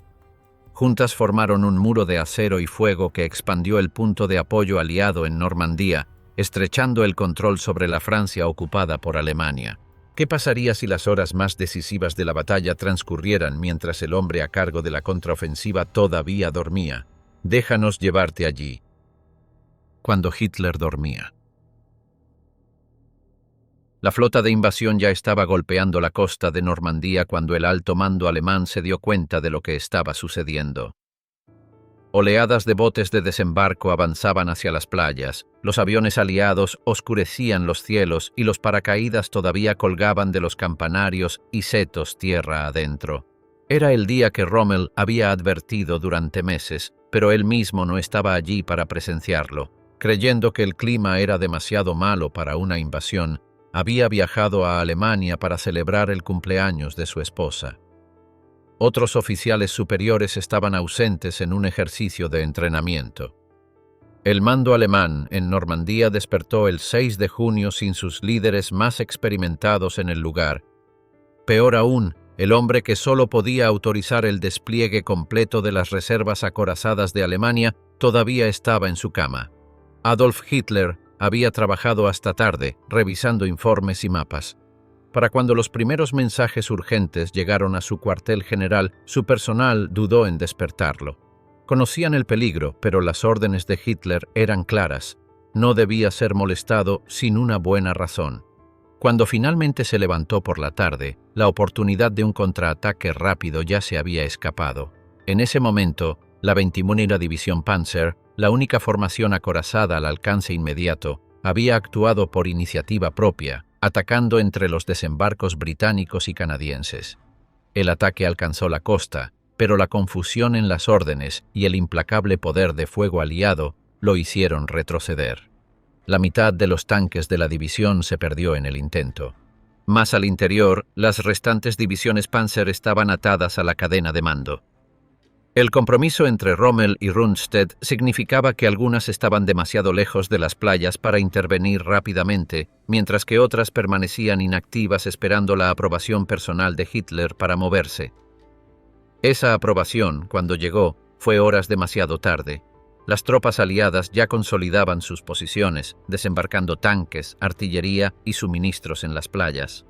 Juntas formaron un muro de acero y fuego que expandió el punto de apoyo aliado en Normandía, estrechando el control sobre la Francia ocupada por Alemania. ¿Qué pasaría si las horas más decisivas de la batalla transcurrieran mientras el hombre a cargo de la contraofensiva todavía dormía? Déjanos llevarte allí. Cuando Hitler dormía. La flota de invasión ya estaba golpeando la costa de Normandía cuando el alto mando alemán se dio cuenta de lo que estaba sucediendo. Oleadas de botes de desembarco avanzaban hacia las playas, los aviones aliados oscurecían los cielos y los paracaídas todavía colgaban de los campanarios y setos tierra adentro. Era el día que Rommel había advertido durante meses, pero él mismo no estaba allí para presenciarlo. Creyendo que el clima era demasiado malo para una invasión, había viajado a Alemania para celebrar el cumpleaños de su esposa. Otros oficiales superiores estaban ausentes en un ejercicio de entrenamiento. El mando alemán en Normandía despertó el 6 de junio sin sus líderes más experimentados en el lugar. Peor aún, el hombre que solo podía autorizar el despliegue completo de las reservas acorazadas de Alemania todavía estaba en su cama. Adolf Hitler había trabajado hasta tarde, revisando informes y mapas. Para cuando los primeros mensajes urgentes llegaron a su cuartel general, su personal dudó en despertarlo. Conocían el peligro, pero las órdenes de Hitler eran claras. No debía ser molestado sin una buena razón. Cuando finalmente se levantó por la tarde, la oportunidad de un contraataque rápido ya se había escapado. En ese momento, la 21ª División Panzer, la única formación acorazada al alcance inmediato, había actuado por iniciativa propia, atacando entre los desembarcos británicos y canadienses. El ataque alcanzó la costa, pero la confusión en las órdenes y el implacable poder de fuego aliado lo hicieron retroceder. La mitad de los tanques de la división se perdió en el intento. Más al interior, las restantes divisiones Panzer estaban atadas a la cadena de mando. El compromiso entre Rommel y Rundstedt significaba que algunas estaban demasiado lejos de las playas para intervenir rápidamente, mientras que otras permanecían inactivas esperando la aprobación personal de Hitler para moverse. Esa aprobación, cuando llegó, fue horas demasiado tarde. Las tropas aliadas ya consolidaban sus posiciones, desembarcando tanques, artillería y suministros en las playas.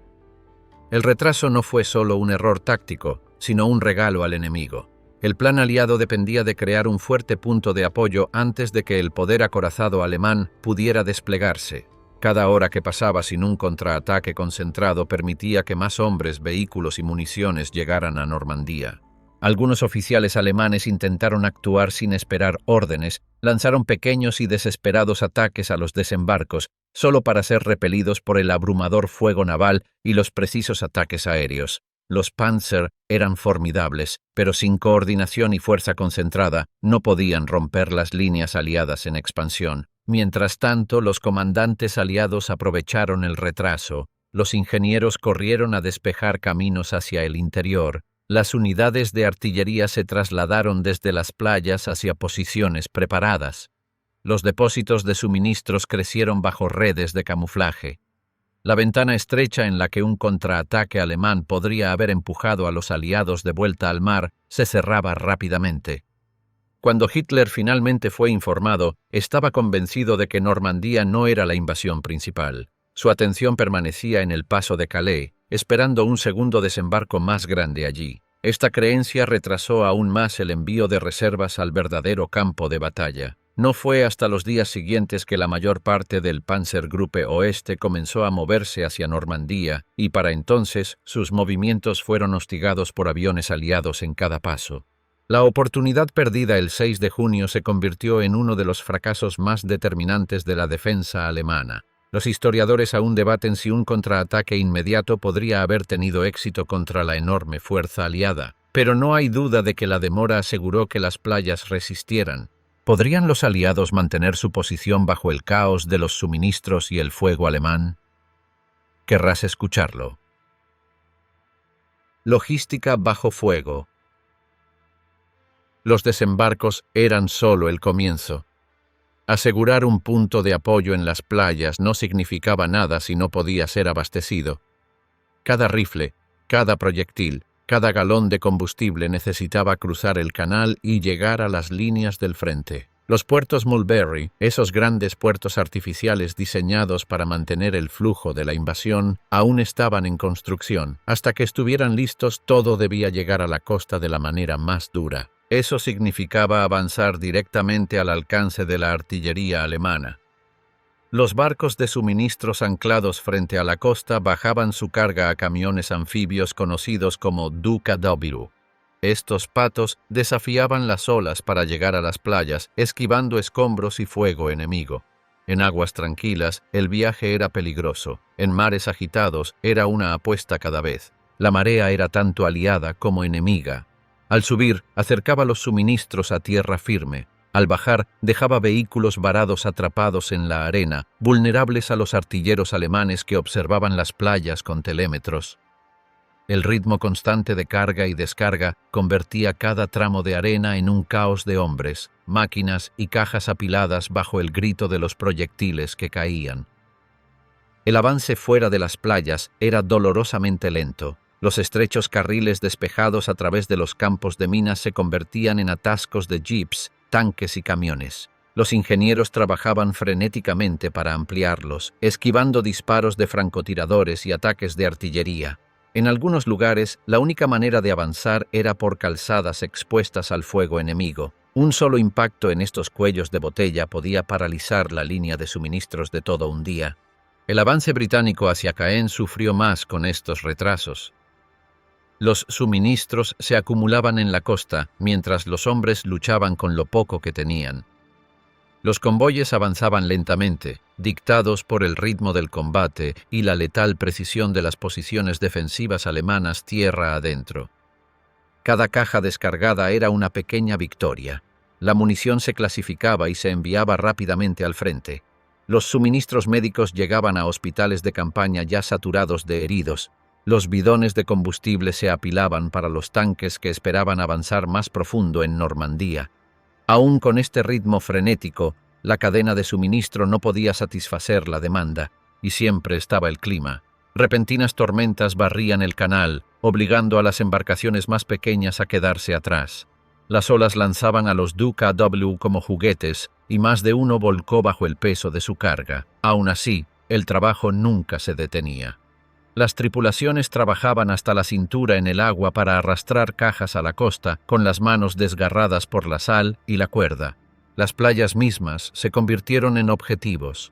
El retraso no fue solo un error táctico, sino un regalo al enemigo. El plan aliado dependía de crear un fuerte punto de apoyo antes de que el poder acorazado alemán pudiera desplegarse. Cada hora que pasaba sin un contraataque concentrado permitía que más hombres, vehículos y municiones llegaran a Normandía. Algunos oficiales alemanes intentaron actuar sin esperar órdenes, lanzaron pequeños y desesperados ataques a los desembarcos, solo para ser repelidos por el abrumador fuego naval y los precisos ataques aéreos. Los Panzer eran formidables, pero sin coordinación y fuerza concentrada no podían romper las líneas aliadas en expansión. Mientras tanto, los comandantes aliados aprovecharon el retraso. Los ingenieros corrieron a despejar caminos hacia el interior. Las unidades de artillería se trasladaron desde las playas hacia posiciones preparadas. Los depósitos de suministros crecieron bajo redes de camuflaje. La ventana estrecha en la que un contraataque alemán podría haber empujado a los aliados de vuelta al mar se cerraba rápidamente. Cuando Hitler finalmente fue informado, estaba convencido de que Normandía no era la invasión principal. Su atención permanecía en el paso de Calais, esperando un segundo desembarco más grande allí. Esta creencia retrasó aún más el envío de reservas al verdadero campo de batalla. No fue hasta los días siguientes que la mayor parte del Panzergruppe Oeste comenzó a moverse hacia Normandía, y para entonces sus movimientos fueron hostigados por aviones aliados en cada paso. La oportunidad perdida el 6 de junio se convirtió en uno de los fracasos más determinantes de la defensa alemana. Los historiadores aún debaten si un contraataque inmediato podría haber tenido éxito contra la enorme fuerza aliada, pero no hay duda de que la demora aseguró que las playas resistieran. ¿Podrían los aliados mantener su posición bajo el caos de los suministros y el fuego alemán? Querrás escucharlo. Logística bajo fuego. Los desembarcos eran solo el comienzo. Asegurar un punto de apoyo en las playas no significaba nada si no podía ser abastecido. Cada rifle, cada proyectil, cada galón de combustible necesitaba cruzar el canal y llegar a las líneas del frente. Los puertos Mulberry, esos grandes puertos artificiales diseñados para mantener el flujo de la invasión, aún estaban en construcción. Hasta que estuvieran listos, todo debía llegar a la costa de la manera más dura. Eso significaba avanzar directamente al alcance de la artillería alemana. Los barcos de suministros anclados frente a la costa bajaban su carga a camiones anfibios conocidos como DKW. Estos patos desafiaban las olas para llegar a las playas, esquivando escombros y fuego enemigo. En aguas tranquilas, el viaje era peligroso. En mares agitados, era una apuesta cada vez. La marea era tanto aliada como enemiga. Al subir, acercaba los suministros a tierra firme. Al bajar, dejaba vehículos varados atrapados en la arena, vulnerables a los artilleros alemanes que observaban las playas con telémetros. El ritmo constante de carga y descarga convertía cada tramo de arena en un caos de hombres, máquinas y cajas apiladas bajo el grito de los proyectiles que caían. El avance fuera de las playas era dolorosamente lento. Los estrechos carriles despejados a través de los campos de minas se convertían en atascos de jeeps, tanques y camiones. Los ingenieros trabajaban frenéticamente para ampliarlos, esquivando disparos de francotiradores y ataques de artillería. En algunos lugares, la única manera de avanzar era por calzadas expuestas al fuego enemigo. Un solo impacto en estos cuellos de botella podía paralizar la línea de suministros de todo un día. El avance británico hacia Caen sufrió más con estos retrasos. Los suministros se acumulaban en la costa, mientras los hombres luchaban con lo poco que tenían. Los convoyes avanzaban lentamente, dictados por el ritmo del combate y la letal precisión de las posiciones defensivas alemanas tierra adentro. Cada caja descargada era una pequeña victoria. La munición se clasificaba y se enviaba rápidamente al frente. Los suministros médicos llegaban a hospitales de campaña ya saturados de heridos. Los bidones de combustible se apilaban para los tanques que esperaban avanzar más profundo en Normandía. Aún con este ritmo frenético, la cadena de suministro no podía satisfacer la demanda, y siempre estaba el clima. Repentinas tormentas barrían el canal, obligando a las embarcaciones más pequeñas a quedarse atrás. Las olas lanzaban a los DKW como juguetes, y más de uno volcó bajo el peso de su carga. Aún así, el trabajo nunca se detenía. Las tripulaciones trabajaban hasta la cintura en el agua para arrastrar cajas a la costa, con las manos desgarradas por la sal y la cuerda. Las playas mismas se convirtieron en objetivos.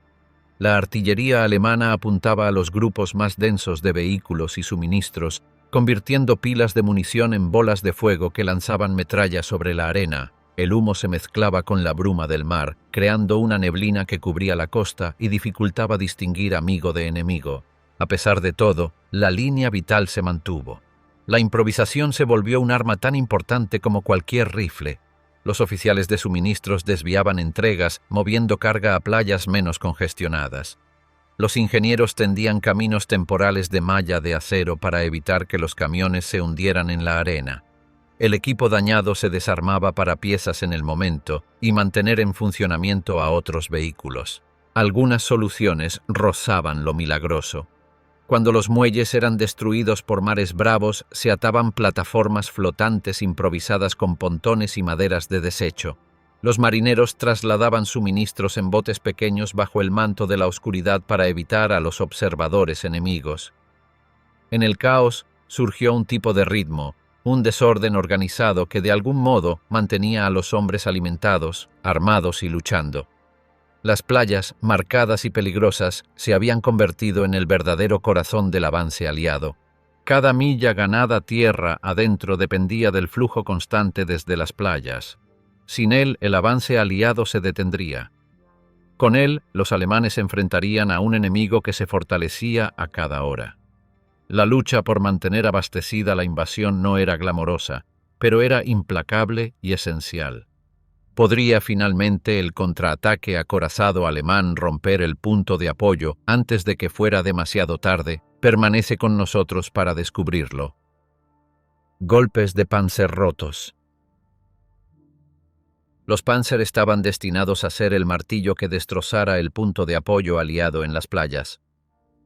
La artillería alemana apuntaba a los grupos más densos de vehículos y suministros, convirtiendo pilas de munición en bolas de fuego que lanzaban metralla sobre la arena. El humo se mezclaba con la bruma del mar, creando una neblina que cubría la costa y dificultaba distinguir amigo de enemigo. A pesar de todo, la línea vital se mantuvo. La improvisación se volvió un arma tan importante como cualquier rifle. Los oficiales de suministros desviaban entregas, moviendo carga a playas menos congestionadas. Los ingenieros tendían caminos temporales de malla de acero para evitar que los camiones se hundieran en la arena. El equipo dañado se desarmaba para piezas en el momento y mantener en funcionamiento a otros vehículos. Algunas soluciones rozaban lo milagroso. Cuando los muelles eran destruidos por mares bravos, se ataban plataformas flotantes improvisadas con pontones y maderas de desecho. Los marineros trasladaban suministros en botes pequeños bajo el manto de la oscuridad para evitar a los observadores enemigos. En el caos surgió un tipo de ritmo, un desorden organizado que de algún modo mantenía a los hombres alimentados, armados y luchando. Las playas, marcadas y peligrosas, se habían convertido en el verdadero corazón del avance aliado. Cada milla ganada tierra adentro dependía del flujo constante desde las playas. Sin él, el avance aliado se detendría. Con él, los alemanes se enfrentarían a un enemigo que se fortalecía a cada hora. La lucha por mantener abastecida la invasión no era glamorosa, pero era implacable y esencial. ¿Podría finalmente el contraataque acorazado alemán romper el punto de apoyo antes de que fuera demasiado tarde? Permanece con nosotros para descubrirlo. Golpes de Panzer rotos. Los Panzer estaban destinados a ser el martillo que destrozara el punto de apoyo aliado en las playas.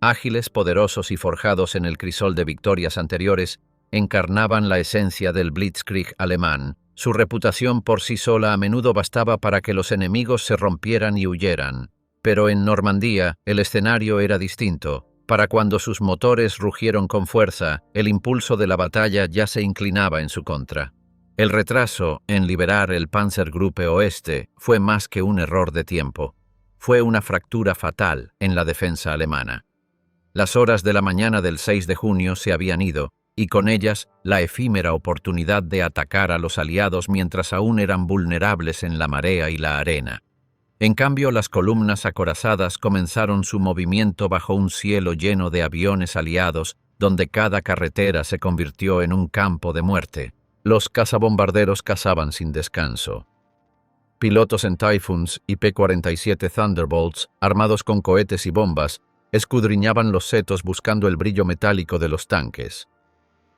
Ágiles, poderosos y forjados en el crisol de victorias anteriores, encarnaban la esencia del Blitzkrieg alemán. Su reputación por sí sola a menudo bastaba para que los enemigos se rompieran y huyeran. Pero en Normandía el escenario era distinto. Para cuando sus motores rugieron con fuerza, el impulso de la batalla ya se inclinaba en su contra. El retraso en liberar el Panzergruppe Oeste fue más que un error de tiempo. Fue una fractura fatal en la defensa alemana. Las horas de la mañana del 6 de junio se habían ido, y con ellas la efímera oportunidad de atacar a los aliados mientras aún eran vulnerables en la marea y la arena. En cambio, las columnas acorazadas comenzaron su movimiento bajo un cielo lleno de aviones aliados, donde cada carretera se convirtió en un campo de muerte. Los cazabombarderos cazaban sin descanso. Pilotos en Typhoons y P-47 Thunderbolts, armados con cohetes y bombas, escudriñaban los setos buscando el brillo metálico de los tanques.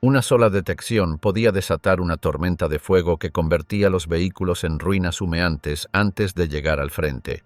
Una sola detección podía desatar una tormenta de fuego que convertía los vehículos en ruinas humeantes antes de llegar al frente.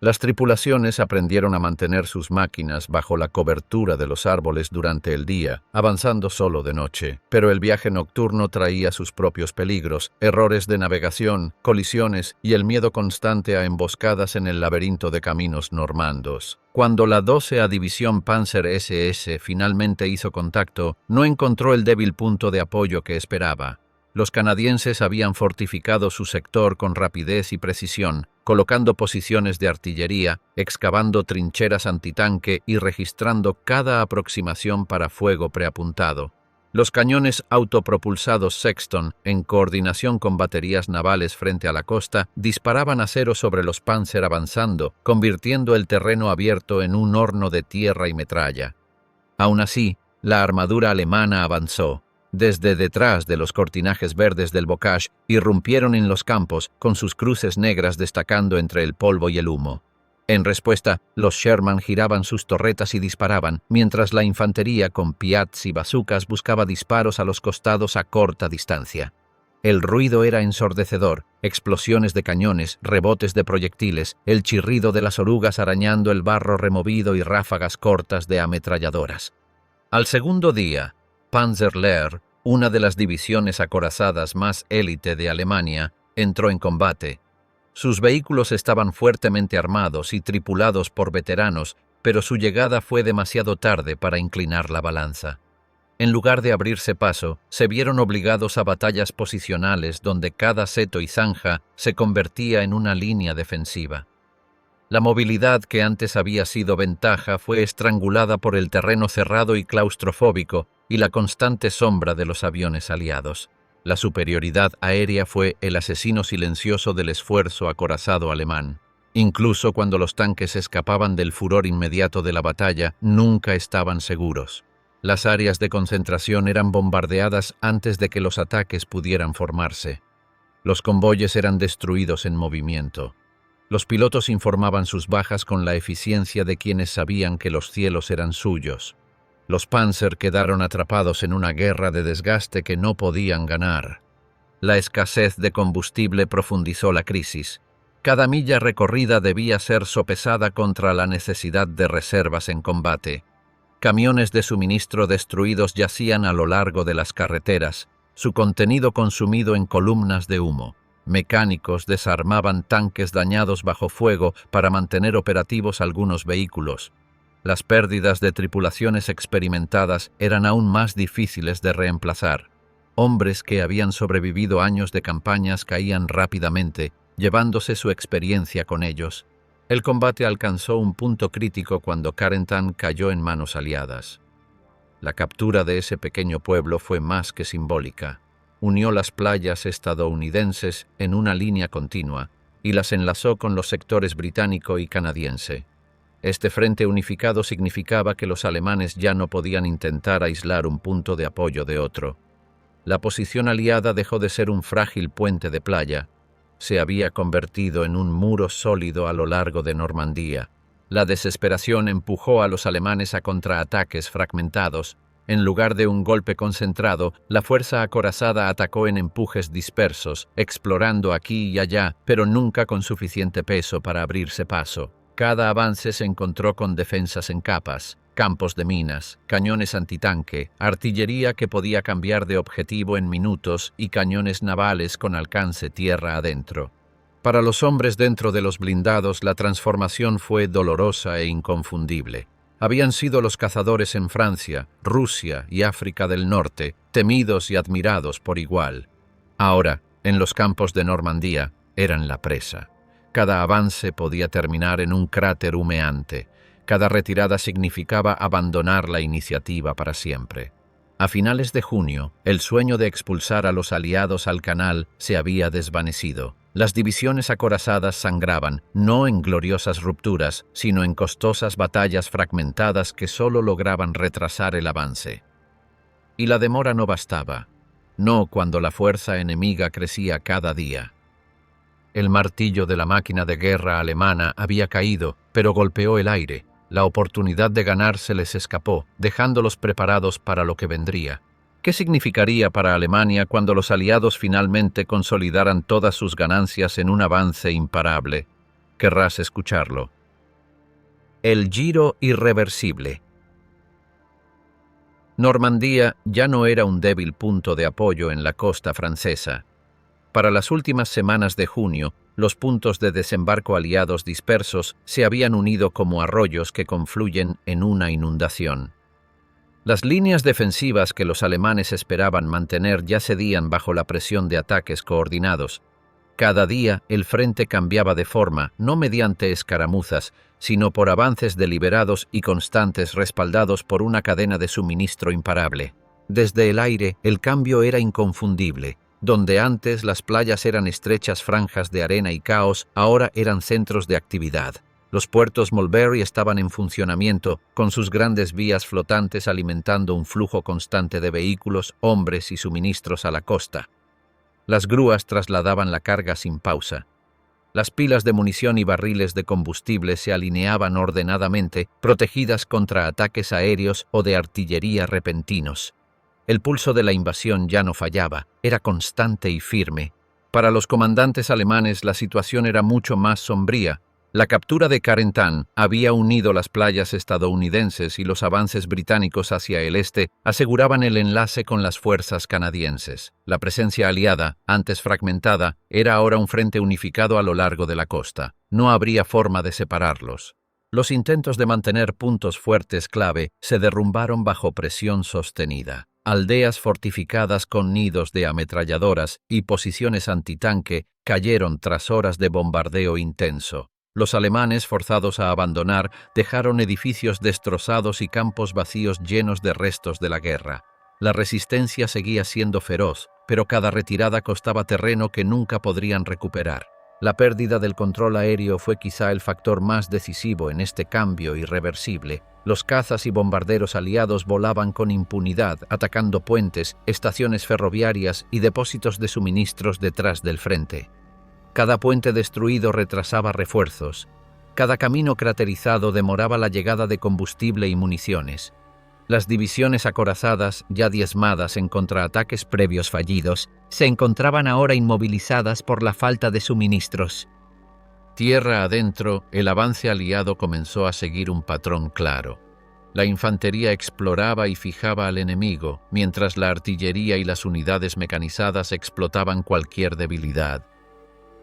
Las tripulaciones aprendieron a mantener sus máquinas bajo la cobertura de los árboles durante el día, avanzando solo de noche. Pero el viaje nocturno traía sus propios peligros, errores de navegación, colisiones y el miedo constante a emboscadas en el laberinto de caminos normandos. Cuando la 12ª División Panzer SS finalmente hizo contacto, no encontró el débil punto de apoyo que esperaba. Los canadienses habían fortificado su sector con rapidez y precisión, colocando posiciones de artillería, excavando trincheras antitanque y registrando cada aproximación para fuego preapuntado. Los cañones autopropulsados Sexton, en coordinación con baterías navales frente a la costa, disparaban acero sobre los Panzer avanzando, convirtiendo el terreno abierto en un horno de tierra y metralla. Aún así, la armadura alemana avanzó. Desde detrás de los cortinajes verdes del bocage, irrumpieron en los campos, con sus cruces negras destacando entre el polvo y el humo. En respuesta, los Sherman giraban sus torretas y disparaban, mientras la infantería con Piats y bazucas buscaba disparos a los costados a corta distancia. El ruido era ensordecedor, explosiones de cañones, rebotes de proyectiles, el chirrido de las orugas arañando el barro removido y ráfagas cortas de ametralladoras. Al segundo día, Panzerlehr, una de las divisiones acorazadas más élite de Alemania, entró en combate. Sus vehículos estaban fuertemente armados y tripulados por veteranos, pero su llegada fue demasiado tarde para inclinar la balanza. En lugar de abrirse paso, se vieron obligados a batallas posicionales donde cada seto y zanja se convertía en una línea defensiva. La movilidad que antes había sido ventaja fue estrangulada por el terreno cerrado y claustrofóbico y la constante sombra de los aviones aliados. La superioridad aérea fue el asesino silencioso del esfuerzo acorazado alemán. Incluso cuando los tanques escapaban del furor inmediato de la batalla, nunca estaban seguros. Las áreas de concentración eran bombardeadas antes de que los ataques pudieran formarse. Los convoyes eran destruidos en movimiento. Los pilotos informaban sus bajas con la eficiencia de quienes sabían que los cielos eran suyos. Los Panzer quedaron atrapados en una guerra de desgaste que no podían ganar. La escasez de combustible profundizó la crisis. Cada milla recorrida debía ser sopesada contra la necesidad de reservas en combate. Camiones de suministro destruidos yacían a lo largo de las carreteras, su contenido consumido en columnas de humo. Mecánicos desarmaban tanques dañados bajo fuego para mantener operativos algunos vehículos. Las pérdidas de tripulaciones experimentadas eran aún más difíciles de reemplazar. Hombres que habían sobrevivido años de campañas caían rápidamente, llevándose su experiencia con ellos. El combate alcanzó un punto crítico cuando Carentan cayó en manos aliadas. La captura de ese pequeño pueblo fue más que simbólica. Unió las playas estadounidenses en una línea continua y las enlazó con los sectores británico y canadiense. Este frente unificado significaba que los alemanes ya no podían intentar aislar un punto de apoyo de otro. La posición aliada dejó de ser un frágil puente de playa. Se había convertido en un muro sólido a lo largo de Normandía. La desesperación empujó a los alemanes a contraataques fragmentados. En lugar de un golpe concentrado, la fuerza acorazada atacó en empujes dispersos, explorando aquí y allá, pero nunca con suficiente peso para abrirse paso. Cada avance se encontró con defensas en capas, campos de minas, cañones antitanque, artillería que podía cambiar de objetivo en minutos y cañones navales con alcance tierra adentro. Para los hombres dentro de los blindados, la transformación fue dolorosa e inconfundible. Habían sido los cazadores en Francia, Rusia y África del Norte, temidos y admirados por igual. Ahora, en los campos de Normandía, eran la presa. Cada avance podía terminar en un cráter humeante. Cada retirada significaba abandonar la iniciativa para siempre. A finales de junio, el sueño de expulsar a los aliados al canal se había desvanecido. Las divisiones acorazadas sangraban, no en gloriosas rupturas, sino en costosas batallas fragmentadas que solo lograban retrasar el avance. Y la demora no bastaba, no cuando la fuerza enemiga crecía cada día. El martillo de la máquina de guerra alemana había caído, pero golpeó el aire. La oportunidad de ganar se les escapó, dejándolos preparados para lo que vendría. ¿Qué significaría para Alemania cuando los aliados finalmente consolidaran todas sus ganancias en un avance imparable? Querrás escucharlo. El giro irreversible. Normandía ya no era un débil punto de apoyo en la costa francesa. Para las últimas semanas de junio, los puntos de desembarco aliados dispersos se habían unido como arroyos que confluyen en una inundación. Las líneas defensivas que los alemanes esperaban mantener ya cedían bajo la presión de ataques coordinados. Cada día el frente cambiaba de forma, no mediante escaramuzas, sino por avances deliberados y constantes respaldados por una cadena de suministro imparable. Desde el aire, el cambio era inconfundible. Donde antes las playas eran estrechas franjas de arena y caos, ahora eran centros de actividad. Los puertos Mulberry estaban en funcionamiento, con sus grandes vías flotantes alimentando un flujo constante de vehículos, hombres y suministros a la costa. Las grúas trasladaban la carga sin pausa. Las pilas de munición y barriles de combustible se alineaban ordenadamente, protegidas contra ataques aéreos o de artillería repentinos. El pulso de la invasión ya no fallaba, era constante y firme. Para los comandantes alemanes la situación era mucho más sombría. La captura de Carentan había unido las playas estadounidenses y los avances británicos hacia el este aseguraban el enlace con las fuerzas canadienses. La presencia aliada, antes fragmentada, era ahora un frente unificado a lo largo de la costa. No habría forma de separarlos. Los intentos de mantener puntos fuertes clave se derrumbaron bajo presión sostenida. Aldeas fortificadas con nidos de ametralladoras y posiciones antitanque cayeron tras horas de bombardeo intenso. Los alemanes, forzados a abandonar, dejaron edificios destrozados y campos vacíos llenos de restos de la guerra. La resistencia seguía siendo feroz, pero cada retirada costaba terreno que nunca podrían recuperar. La pérdida del control aéreo fue quizá el factor más decisivo en este cambio irreversible. Los cazas y bombarderos aliados volaban con impunidad, atacando puentes, estaciones ferroviarias y depósitos de suministros detrás del frente. Cada puente destruido retrasaba refuerzos. Cada camino craterizado demoraba la llegada de combustible y municiones. Las divisiones acorazadas, ya diezmadas en contraataques previos fallidos, se encontraban ahora inmovilizadas por la falta de suministros. Tierra adentro, el avance aliado comenzó a seguir un patrón claro. La infantería exploraba y fijaba al enemigo, mientras la artillería y las unidades mecanizadas explotaban cualquier debilidad.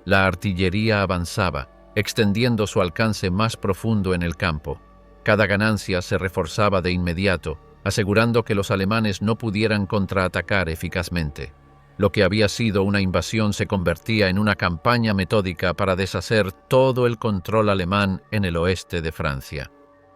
La artillería avanzaba, extendiendo su alcance más profundo en el campo. Cada ganancia se reforzaba de inmediato, asegurando que los alemanes no pudieran contraatacar eficazmente. Lo que había sido una invasión se convertía en una campaña metódica para deshacer todo el control alemán en el oeste de Francia.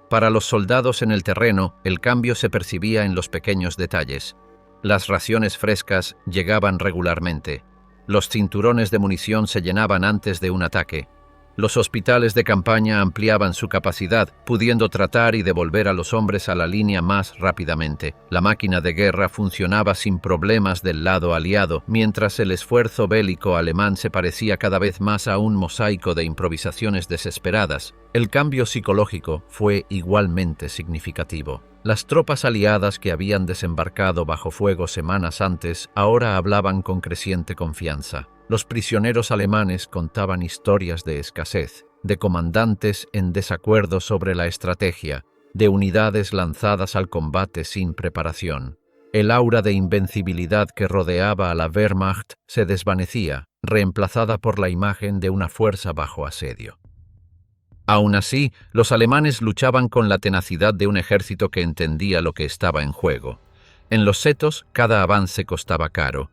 Para los soldados en el terreno, el cambio se percibía en los pequeños detalles. Las raciones frescas llegaban regularmente. Los cinturones de munición se llenaban antes de un ataque. Los hospitales de campaña ampliaban su capacidad, pudiendo tratar y devolver a los hombres a la línea más rápidamente. La máquina de guerra funcionaba sin problemas del lado aliado, mientras el esfuerzo bélico alemán se parecía cada vez más a un mosaico de improvisaciones desesperadas. El cambio psicológico fue igualmente significativo. Las tropas aliadas que habían desembarcado bajo fuego semanas antes ahora hablaban con creciente confianza. Los prisioneros alemanes contaban historias de escasez, de comandantes en desacuerdo sobre la estrategia, de unidades lanzadas al combate sin preparación. El aura de invencibilidad que rodeaba a la Wehrmacht se desvanecía, reemplazada por la imagen de una fuerza bajo asedio. Aún así, los alemanes luchaban con la tenacidad de un ejército que entendía lo que estaba en juego. En los setos, cada avance costaba caro.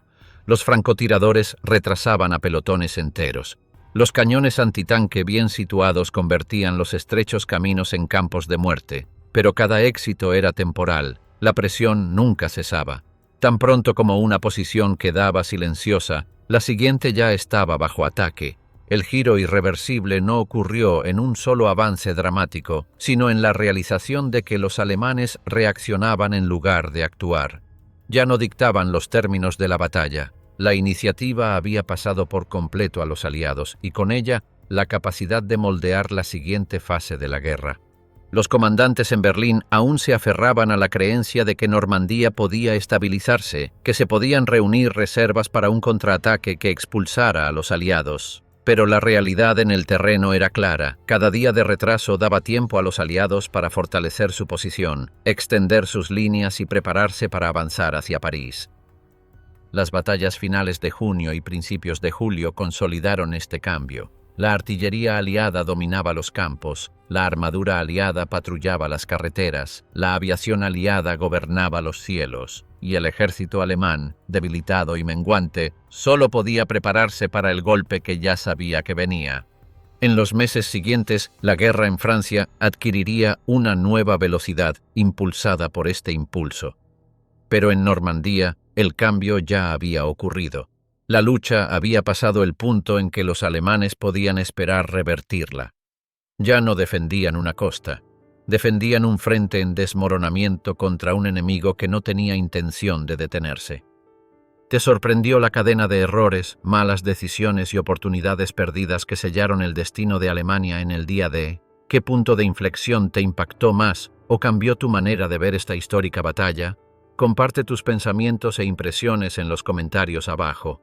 Los francotiradores retrasaban a pelotones enteros. Los cañones antitanque bien situados convertían los estrechos caminos en campos de muerte, pero cada éxito era temporal. La presión nunca cesaba. Tan pronto como una posición quedaba silenciosa, la siguiente ya estaba bajo ataque. El giro irreversible no ocurrió en un solo avance dramático, sino en la realización de que los alemanes reaccionaban en lugar de actuar. Ya no dictaban los términos de la batalla. La iniciativa había pasado por completo a los aliados y con ella la capacidad de moldear la siguiente fase de la guerra. Los comandantes en Berlín aún se aferraban a la creencia de que Normandía podía estabilizarse, que se podían reunir reservas para un contraataque que expulsara a los aliados. Pero la realidad en el terreno era clara. Cada día de retraso daba tiempo a los aliados para fortalecer su posición, extender sus líneas y prepararse para avanzar hacia París. Las batallas finales de junio y principios de julio consolidaron este cambio. La artillería aliada dominaba los campos, la armadura aliada patrullaba las carreteras, la aviación aliada gobernaba los cielos, y el ejército alemán, debilitado y menguante, solo podía prepararse para el golpe que ya sabía que venía. En los meses siguientes, la guerra en Francia adquiriría una nueva velocidad, impulsada por este impulso. Pero en Normandía, el cambio ya había ocurrido. La lucha había pasado el punto en que los alemanes podían esperar revertirla. Ya no defendían una costa, defendían un frente en desmoronamiento contra un enemigo que no tenía intención de detenerse. ¿Te sorprendió la cadena de errores, malas decisiones y oportunidades perdidas que sellaron el destino de Alemania en el día D? ¿Qué punto de inflexión te impactó más o cambió tu manera de ver esta histórica batalla? Comparte tus pensamientos e impresiones en los comentarios abajo.